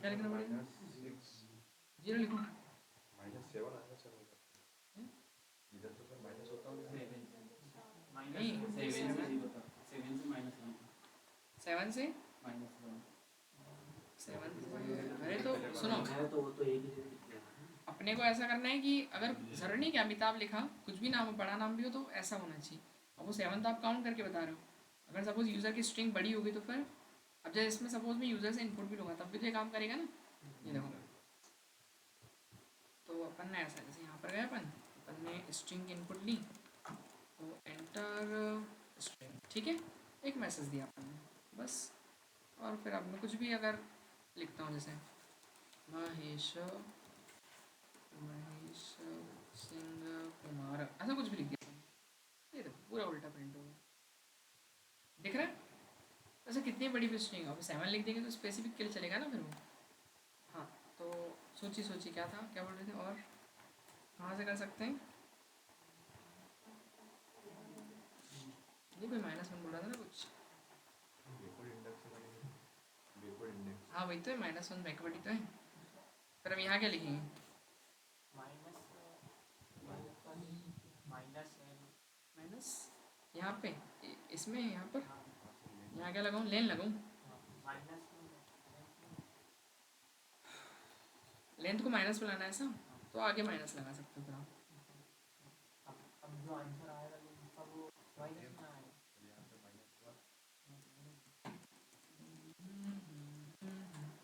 क्या लिखना पड़ेगा, 0 लिखो। -7 आना चलेगा, इधर तो फिर माइनस होता होगा। नहीं, 7 से अरे तो सुनो, अपने को ऐसा करना है कि अगर जरूरी नहीं कि अमिताभ लिखा, कुछ भी नाम हो, बड़ा नाम भी हो तो ऐसा होना चाहिए। अब वो 7 तो आप काउंट करके बता रहे हो, अगर सपोज यूज़र की स्ट्रिंग बड़ी होगी तो फिर, अब जैसे इसमें सपोज मैं यूज़र से इनपुट भी लूँगा तब भी तो ये काम करेगा ना। ये देखो, तो अपन ने ऐसा, जैसे यहाँ पर गए अपन ने स्ट्रिंग की इनपुट ली, तो एंटर स्ट्रिंग, ठीक है, एक मैसेज दिया अपन ने बस। और फिर अब मैं कुछ भी अगर लिखता हूँ, जैसे महेश सिंह कुमार, ऐसा कुछ भी लिख दिया, ये देखो पूरा उल्टा प्रिंट होगा, दिख रहा है। वैसे कितनी बड़ी भी स्ट्रिंग, अब 7 लिख देंगे तो स्पेसिफिक के लिए चलेगा ना फिर वो। हाँ, तो सोचिए क्या था, क्या बोल रहे थे, और कहाँ से कर सकते हैं, ये कोई -1 बोल रहा था ना कुछ, हाँ वही तो है, -1 बैकवर्ड ही तो है। फिर अब यहाँ क्या लिखेंगे, माइनस यहाँ पे इसमें, यहाँ पर यहाँ क्या लगाऊँ, लेन लगाऊँ, लेंथ को माइनस में लाना है ऐसा, तो आगे माइनस लगा सकते हो फिर आप।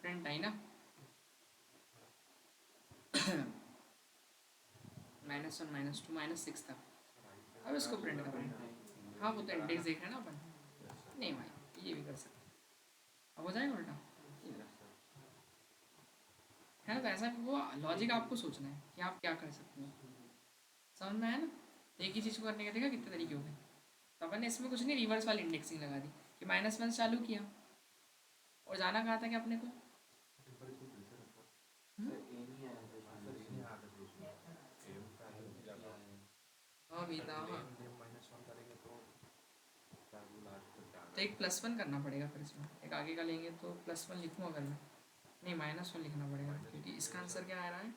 प्रिंट आई ना -1 -2 -6 तक, अब इसको प्रिंट करेंगे। हाँ वो तो इंडेक्स देख रहे हैं ना अपन, नहीं भाई ये भी कर सकते, अब हो जाएगा उल्टा, है ना। तो ऐसा वो लॉजिक आपको सोचना है कि आप क्या कर सकते हो, समझ में आया ना। एक ही चीज़ को करने का देखा कितने तरीके हो गए। तो अपन ने इसमें कुछ नहीं, रिवर्स वाली इंडेक्सिंग लगा दी कि -1 चालू किया, और जाना कहाँ था कि अपने को, हाँ बीता, हाँ तो एक +1 करना पड़ेगा फिर इसमें, एक आगे का लेंगे तो +1 लिखूँ अगर मैं, नहीं -1 लिखना पड़ेगा, क्योंकि इसका आंसर क्या आ रहा है,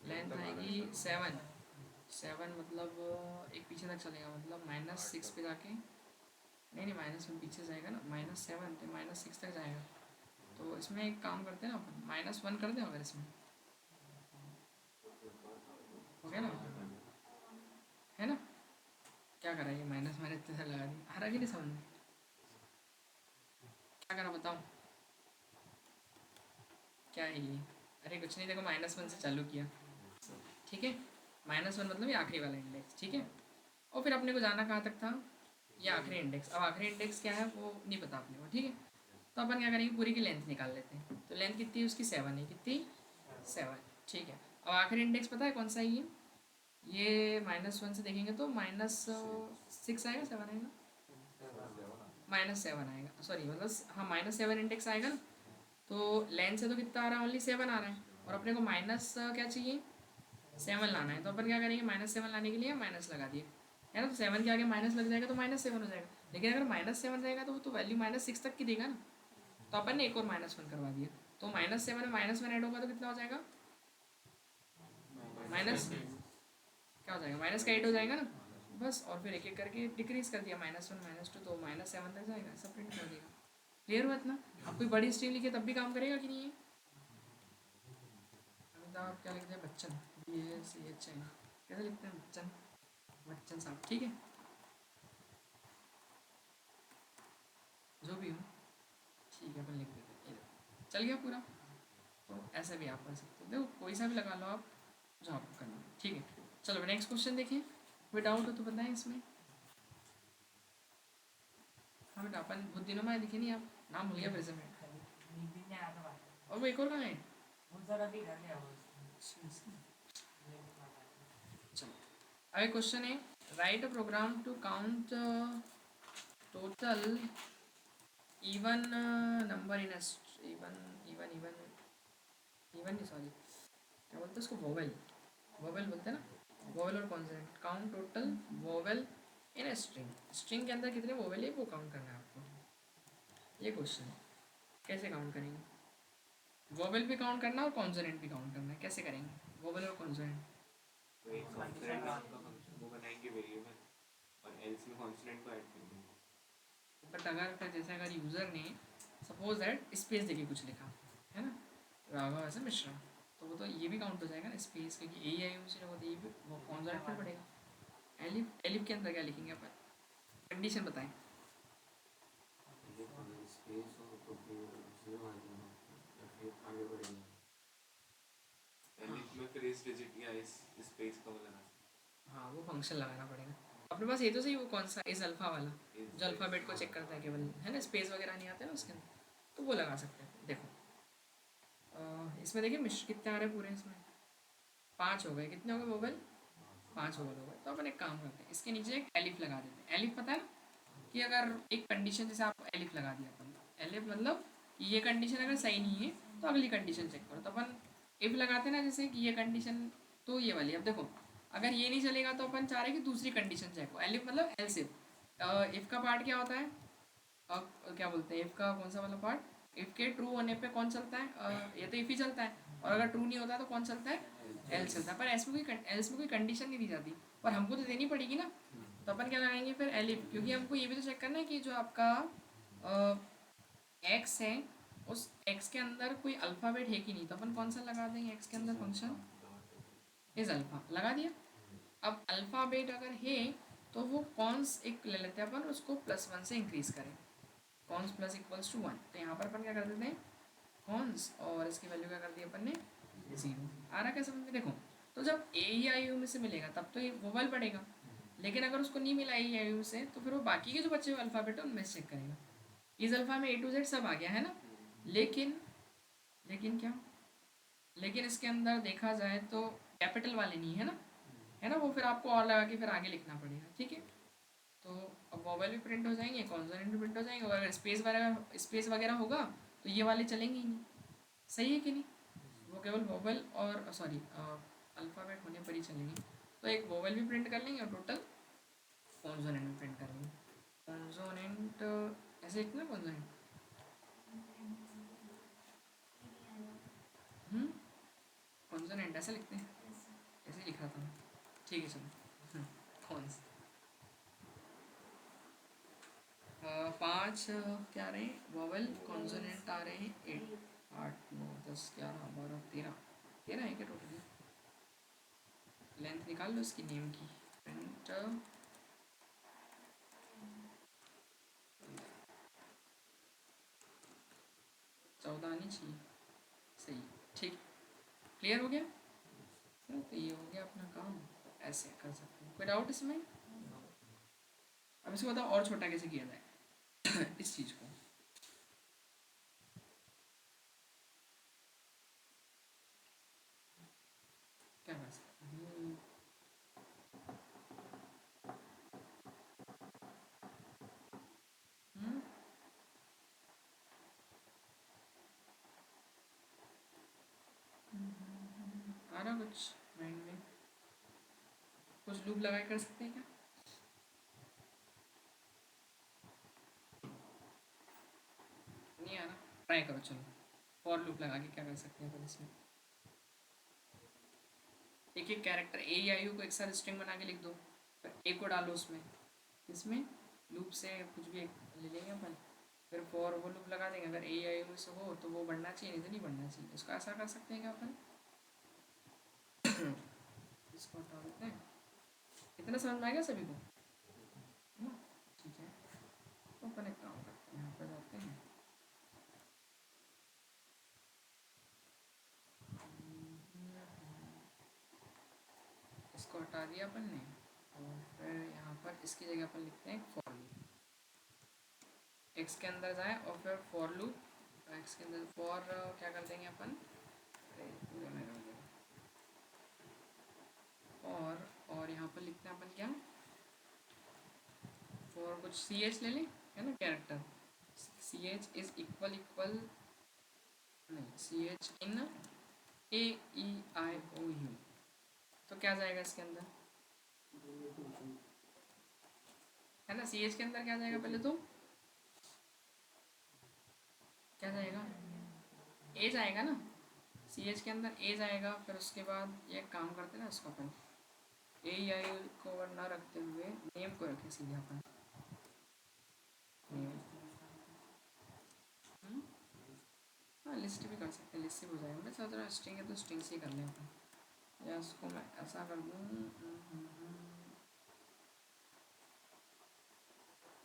लेंथ आएगी 7 मतलब एक पीछे तक चलेगा, मतलब -6 पे जाके, नहीं -1 पीछे जाएगा ना, -7 तो -6 तक जाएगा। तो इसमें एक काम करते हैं ना अपन, -1 कर दें अगर इसमें, हो गया ना, है ना। क्या करा ये, माइनस मैंने इतने से लगा दी, आ रहा कि नहीं समझ में, क्या करा बताओ, क्या है ये, अरे कुछ नहीं, देखो -1 से चालू किया, ठीक है, -1 मतलब ये आखिरी वाला इंडेक्स, ठीक है। और फिर अपने को जाना कहाँ तक था, ये आखिरी इंडेक्स, अब आखिरी इंडेक्स क्या है वो नहीं पता अपने को, ठीक है। तो अपन क्या करेंगे, पूरी की लेंथ निकाल लेते हैं, तो लेंथ कितनी है उसकी, 7 है, कितनी, 7, ठीक है। अब आखिरी इंडेक्स पता है कौन सा है ये -1 से देखेंगे तो -6 आएगा, 7 आएगा, -7 आएगा, सॉरी मतलब हाँ -7 इंडेक्स आएगा ना। तो लेंथ से तो कितना आ रहा है, ओनली 7 आ रहा है, और अपने को माइनस क्या चाहिए, 7 लाना है। तो अपन क्या करेंगे, -7 लाने के लिए माइनस लगा दिए, है ना। तो 7 के आगे माइनस लग जाएगा तो -7 हो जाएगा, लेकिन अगर -7 रहेगा तो वो तो वैल्यू -6 तक की देगा ना। तो अपन ने एक और -1 करवा दिया, तो -7 में -1 ऐड होगा तो कितना हो जाएगा, माइनस, क्या क्या हो जाएगा, माइनस का 8 हो जाएगा ना बस, और फिर एक एक करके डिक्रीज कर दिया, -1 -2 तो -7 तक जाएगा, सब प्रिंट कर देगा। क्लियर हुआ इतना? आप कोई बड़ी स्ट्रिंग लिखे तब भी काम करेगा कि नहीं है? अमिताभ आप क्या लिखते हैं, बच्चन, BACHN कैसे लिखते हैं बच्चन, बच्चन साहब, ठीक है जो भी हो, ठीक है अपन लिख देते हैं, ये देखो, चल गया पूरा। तो ऐसे भी आप कर सकते हो, देखो कोई सा भी लगा लो आप जो आपको करना है, ठीक है। चलो नेक्स्ट क्वेश्चन देखिए, कोई डाउट हो तो बताएं इसमें। हाँ बेटा अपन बहुत दिनों में दिखे नहीं, आप नाम भूल गया फिर से मैं, और वो एक और कहाँ है? चलो अगला क्वेश्चन है, write a program to count total even number in even even even even नहीं सॉरी, क्या बोलते हैं उसको, वोवेल, वोवेल बोलते हैं ना, वोवेल और consonant, count total vowel in a string, string के अंदर कितने वोवेल है वो काउंट करना है आपको, ये क्वेश्चन है। कैसे काउंट करेंगे, वोवेल भी काउंट करना है और कॉन्सोनेंट भी काउंट करना है, कैसे करेंगे वोवेल और कॉन्सोनेंट? तो एक कॉन्सोनेंट नाम का फंक्शन वो बनाएंगे वेरिएबल, और एल्स में कॉन्सोनेंट को ऐड कर देंगे। बट अगर फिर जैसे अगर यूज़र ने सपोज दैट स्पेस देके कुछ लिखा है ना, राघव ऐसे मिश्रा, तो वो तो ये भी काउंट हो जाएगा ना स्पेस, क्योंकि ए आई यू से होता है, ये भी वो कॉन्सोनेंट में पड़ेगा। एलिफ, एलिफ के अंदर क्या लिखेंगे अपन, कंडीशन बताएं। स्पेस हो तो फिर जीरो आ जाएगा, या फिर आगे बढ़ेगा, एलिफ में फिर इस डिजिट या इस स्पेस का वो लगा सकते हाँ वो फंक्शन लगाना पड़ेगा अपने पास, ये तो सही, वो कौन सा इस अल्फ़ा वाला हैं। जो अल्फ़ाबेट को चेक करता है केवल, है ना, स्पेस वगैरह नहीं आते ना उसके अंदर, तो वो लगा सकते हैं। देखो इसमें देखिए मिश्र कितने आ रहे हैं पूरे, इसमें 5 हो गए, कितने हो गए वोवेल, 5 वोवेल हो गए। तो अपन एक काम करते हैं, इसके नीचे एक एलिफ लगा देते हैं। एलिफ पता है ना कि अगर एक कंडीशन जैसे आप एलिफ लगा दिया अपन, एलिफ मतलब कि ये कंडीशन अगर सही नहीं है तो अगली कंडीशन चेक करो, तो अपन इफ लगाते हैं ना, जैसे कि ये कंडीशन तो ये वाली, अब देखो अगर ये नहीं चलेगा तो अपन चाह रहे हैं कि दूसरी कंडीशन चेक हो, एलिफ मतलब एल्स इफ का पार्ट क्या होता है, क्या बोलते हैं इफ का कौन सा वाला पार्ट, इफ के ट्रू होने पे कौन चलता है, ये तो इफ ही चलता है, और अगर ट्रू नहीं होता तो कौन चलता है, एल्स चलता है। पर एल्स में कोई कंडीशन नहीं दी जाती, पर हमको तो देनी पड़ेगी ना, तो अपन क्या लगाएंगे फिर एलिफ, क्योंकि हमको ये भी तो चेक करना है कि जो आपका एक्स है उस एक्स के अंदर कोई अल्फ़ाबेट है कि नहीं, तो अपन कौन सा लगा देंगे एक्स के अंदर फंक्शन इज अल्फ़ा, लगा दिया। अब अल्फ़ाबेट अगर है तो वो कौनस एक ले लेते हैं अपन, उसको +1 से इंक्रीज करें, कॉन्स प्लस इक्वल्स टू 1, तो यहाँ पर अपन क्या कर देते हैं कॉन्स, और इसकी वैल्यू क्या कर दी अपन ने 0। आ रहा क्या समझ में, देखो तो जब ए ही आई यू में से मिलेगा तब तो ये वोवल पड़ेगा, लेकिन अगर उसको नहीं मिला ए ही आई यू से तो फिर वो बाकी के जो बच्चे हुए अल्फ़ाबेट है उनमें से चेक करेगा। इस अल्फ़ा में A to Z सब आ गया है ना, लेकिन लेकिन क्या, लेकिन इसके अंदर देखा जाए तो कैपिटल वाले नहीं है ना, है ना, वो फिर आपको और लगा के फिर आगे लिखना पड़ेगा, ठीक है। तो अब वोवेल भी प्रिंट हो जाएंगे, कॉन्सोनेंट भी प्रिंट हो जाएंगे, और अगर स्पेस वगैरह होगा तो ये वाले चलेंगे ही नहीं, सही है कि नहीं, वो केवल वोवेल और सॉरी अल्फ़ाबेट होने पर ही चलेंगे। तो एक वोवेल भी प्रिंट कर लेंगे और टोटल कॉन्सोनेंट भी प्रिंट कर लेंगे। कॉन्सोनेंट ऐसे लिखना, कॉन्सोनेंट कॉन्सोनेंट ऐसे लिखते हैं, ऐसे लिखा था मैं, ठीक है चलो कॉन्स 5 क्या आ रहे हैं वोवेल, कॉन्सोनेंट आ रहे हैं 8, 8 9 10 11 12 13, 13 है क्या टोटल, लेंथ निकाल लो इसकी नेम की, प्रिंट 14 आनी चाहिए, सही, ठीक, क्लियर हो गया। तो ये हो गया अपना काम, तो ऐसे कर सकते हैं, कोई डाउट इसमें? अब इसको बताओ और छोटा कैसे किया जाए इस चीज़ को, क्या कर सकते हैं, हम्म, आ रहा कुछ माइंड में, कुछ लूप लगा के कर सकते हैं क्या, नहीं आ रहा, ट्राई करो चलो, फॉर लूप लगा के क्या कर सकते हैं अपन इसमें, एक एक कैरेक्टर ए या यू को एक साथ स्ट्रिंग बना के लिख दो, फिर ए को डालो उसमें, इसमें लूप से कुछ भी एक ले लेंगे अपन, फिर फॉर वो लूप लगा देंगे, अगर ए या यू में से हो तो वो बढ़ना चाहिए, नहीं तो नहीं बढ़ना चाहिए। इसको ऐसा कर सकते हैं क्या अपन इसको हटा देते हैं। इतना समझ में आ गया सभी को, है ना? ठीक है, तो अपन एक काम करते हैं, यहाँ पर जाते हैं, इसको हटा दिया अपन ने, और फिर यहाँ पर इसकी जगह अपन लिखते हैं फॉर लूप, एक्स के अंदर जाए और फिर फॉर लूप, एक्स के अंदर फॉर क्या कर देंगे अपन, पूरे में कर देंगे और यहाँ पर लिखते हैं अपन क्या, फॉर कुछ सी एच ले लें, है ना, character C H is equal equal, नहीं C H in A E I O you, तो क्या जाएगा इसके अंदर, है ना, सी एच के अंदर क्या जाएगा, पहले तो क्या जाएगा, ए जाएगा ना, सी एच के अंदर ए जाएगा, फिर उसके बाद ये काम करते ना इसको अपन ए या यू को ना रखते हुए नेम को रखें सीधे अपन, नेम, हाँ लिस्ट भी कर सकते हैं, लिस्ट से भी हो जाएगा, मैं सोच रहा स्ट्रिंग है तो स्ट्रिंग से ही कर लें अपन, या इसको मैं ऐसा कर दूँ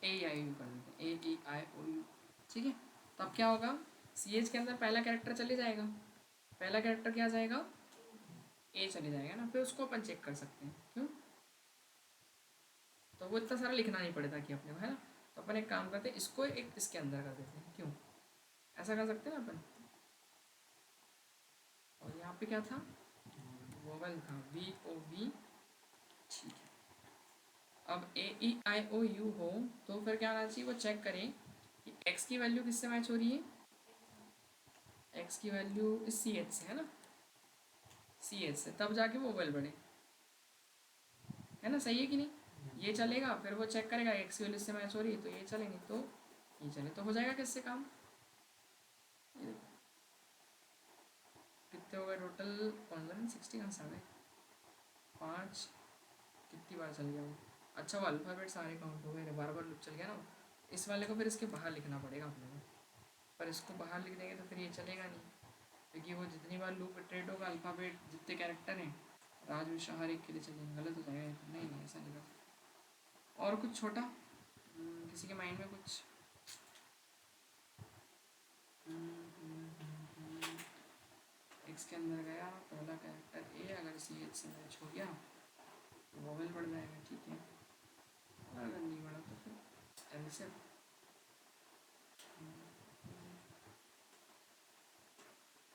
ए आई यू कर देते हैं, ए ई आई ओ यू, ठीक है। तो अब क्या होगा, सी एच के अंदर पहला कैरेक्टर चले जाएगा, पहला कैरेक्टर क्या जाएगा, ए चले जाएगा ना, फिर उसको अपन चेक कर सकते हैं, क्यों, तो वो इतना सारा लिखना नहीं पड़ेगा कि अपने को, है ना, तो अपन एक काम करते हैं, इसको एक इसके अंदर कर देते हैं, क्यों, ऐसा कर सकते हैं ना अपन। और यहाँ पे क्या था, वोवेल था, वी ओ वी, ठीक है। अब ए ई आई ओ यू हो तो फिर क्या होना चाहिए, वो चेक करें कि एक्स की वैल्यू किससे मैच हो रही है, एक्स की वैल्यू इस सी एच से, है ना, सी एच से, तब जाके वो वैल्यू बढ़े, है ना, सही है कि नहीं, ये चलेगा, फिर वो चेक करेगा एक्स की वैल्यू से मैच हो रही है तो ये चलेंगे, तो ये चले तो हो जाएगा किससे काम, कितने हो गए टोटल 160 कहाँ से आ गए, 5, कितनी बार चल गया वो, अच्छा वो अल्फ़ाबेट सारे काउंट हो गए, बार बार लूप चल गया ना, इस वाले को फिर इसके बाहर लिखना पड़ेगा अपने को, पर इसको बाहर लिख देंगे तो फिर ये चलेगा नहीं, क्योंकि वो जितनी बार लूप इटरेट होगा अल्फ़ाबेट जितने कैरेक्टर हैं राजू शाह हर एक के लिए चलेंगे, गलत हो जाएगा, नहीं नहीं ऐसा नहीं कर, और कुछ छोटा किसी के माइंड में कुछ, एक्स के अंदर गया पहला कैरेक्टर ए, अगर सी एच से मैच हो गया तो वोवेल बढ़ जाएगा, ठीक है, और अगर नहीं बढ़ा तो फिर एल से,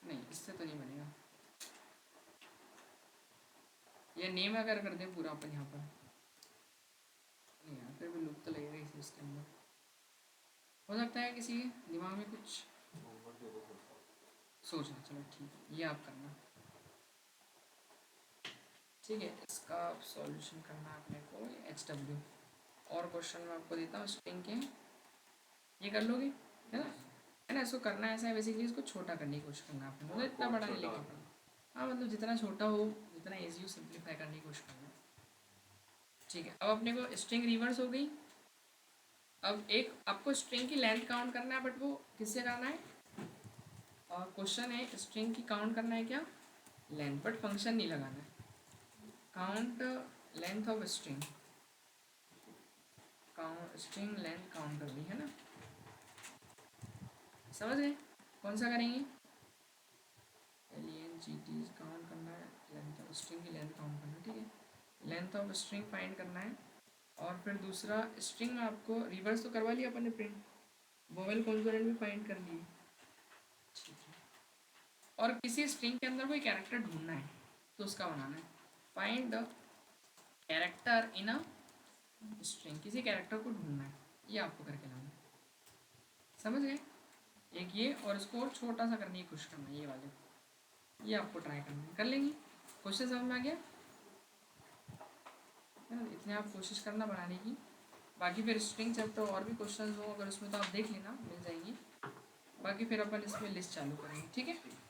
नहीं इससे तो नहीं बनेगा, ये नेम अगर कर दें पूरा अपन यहाँ पर, नहीं यार फिर भी लूप तो लगेगा इसी उसके अंदर, हो सकता है किसी के दिमाग में कुछ सोचना, चलो ठीक है ये आप करना, ठीक है, इसका सॉल्यूशन करना है अपने को, एच डब्ल्यू, और क्वेश्चन मैं आपको देता हूँ स्ट्रिंग के, ये कर लोगे, है ना, इसको करना ऐसा है बेसिकली, इसको छोटा करने की कोशिश करना है आपने, मतलब इतना बड़ा नहीं लिखना पड़ेगा, हाँ मतलब जितना छोटा हो जितना ईजी हो सिंप्लीफाई करने की कोशिश करना, ठीक है। अब अपने को स्ट्रिंग रिवर्स हो गई, अब एक आपको स्ट्रिंग की लेंथ काउंट करना है, बट वो किससे करना है, और क्वेश्चन है स्ट्रिंग की काउंट करना है क्या, लेंथ, बट फंक्शन नहीं लगाना है, count length of string, count string length count करनी है ना, समझ गए, कौन सा करेंगे, L E N G T count करना है, लेंथ ऑफ स्ट्रिंग की लेंथ काउंट करना है, ठीक है, लेंथ ऑफ स्ट्रिंग फाइंड करना है, और फिर दूसरा स्ट्रिंग में आपको रिवर्स तो करवा लिया अपन ने प्रिंट, वोवेल कॉन्सोनेंट भी फाइंड कर लिए, ठीक है, और किसी स्ट्रिंग के अंदर कोई कैरेक्टर ढूंढना है तो उसका बनाना है, find the character in a string, किसी कैरेक्टर को ढूंढना है, ये आपको करके लाना है, समझ गए, एक ये, और इसको और छोटा सा करने की कोशिश करना है, ये वाले, ये आपको ट्राई करना है, कर लेंगे, क्वेश्चन समझ में आ गया, है ना, इतने आप कोशिश करना बनाने की, बाकी फिर स्ट्रिंग चैप्टर और भी क्वेश्चन हो अगर उसमें तो आप देख लेना, मिल जाएंगे, बाकी फिर अपन इसमें लिस्ट चालू करेंगे, ठीक है।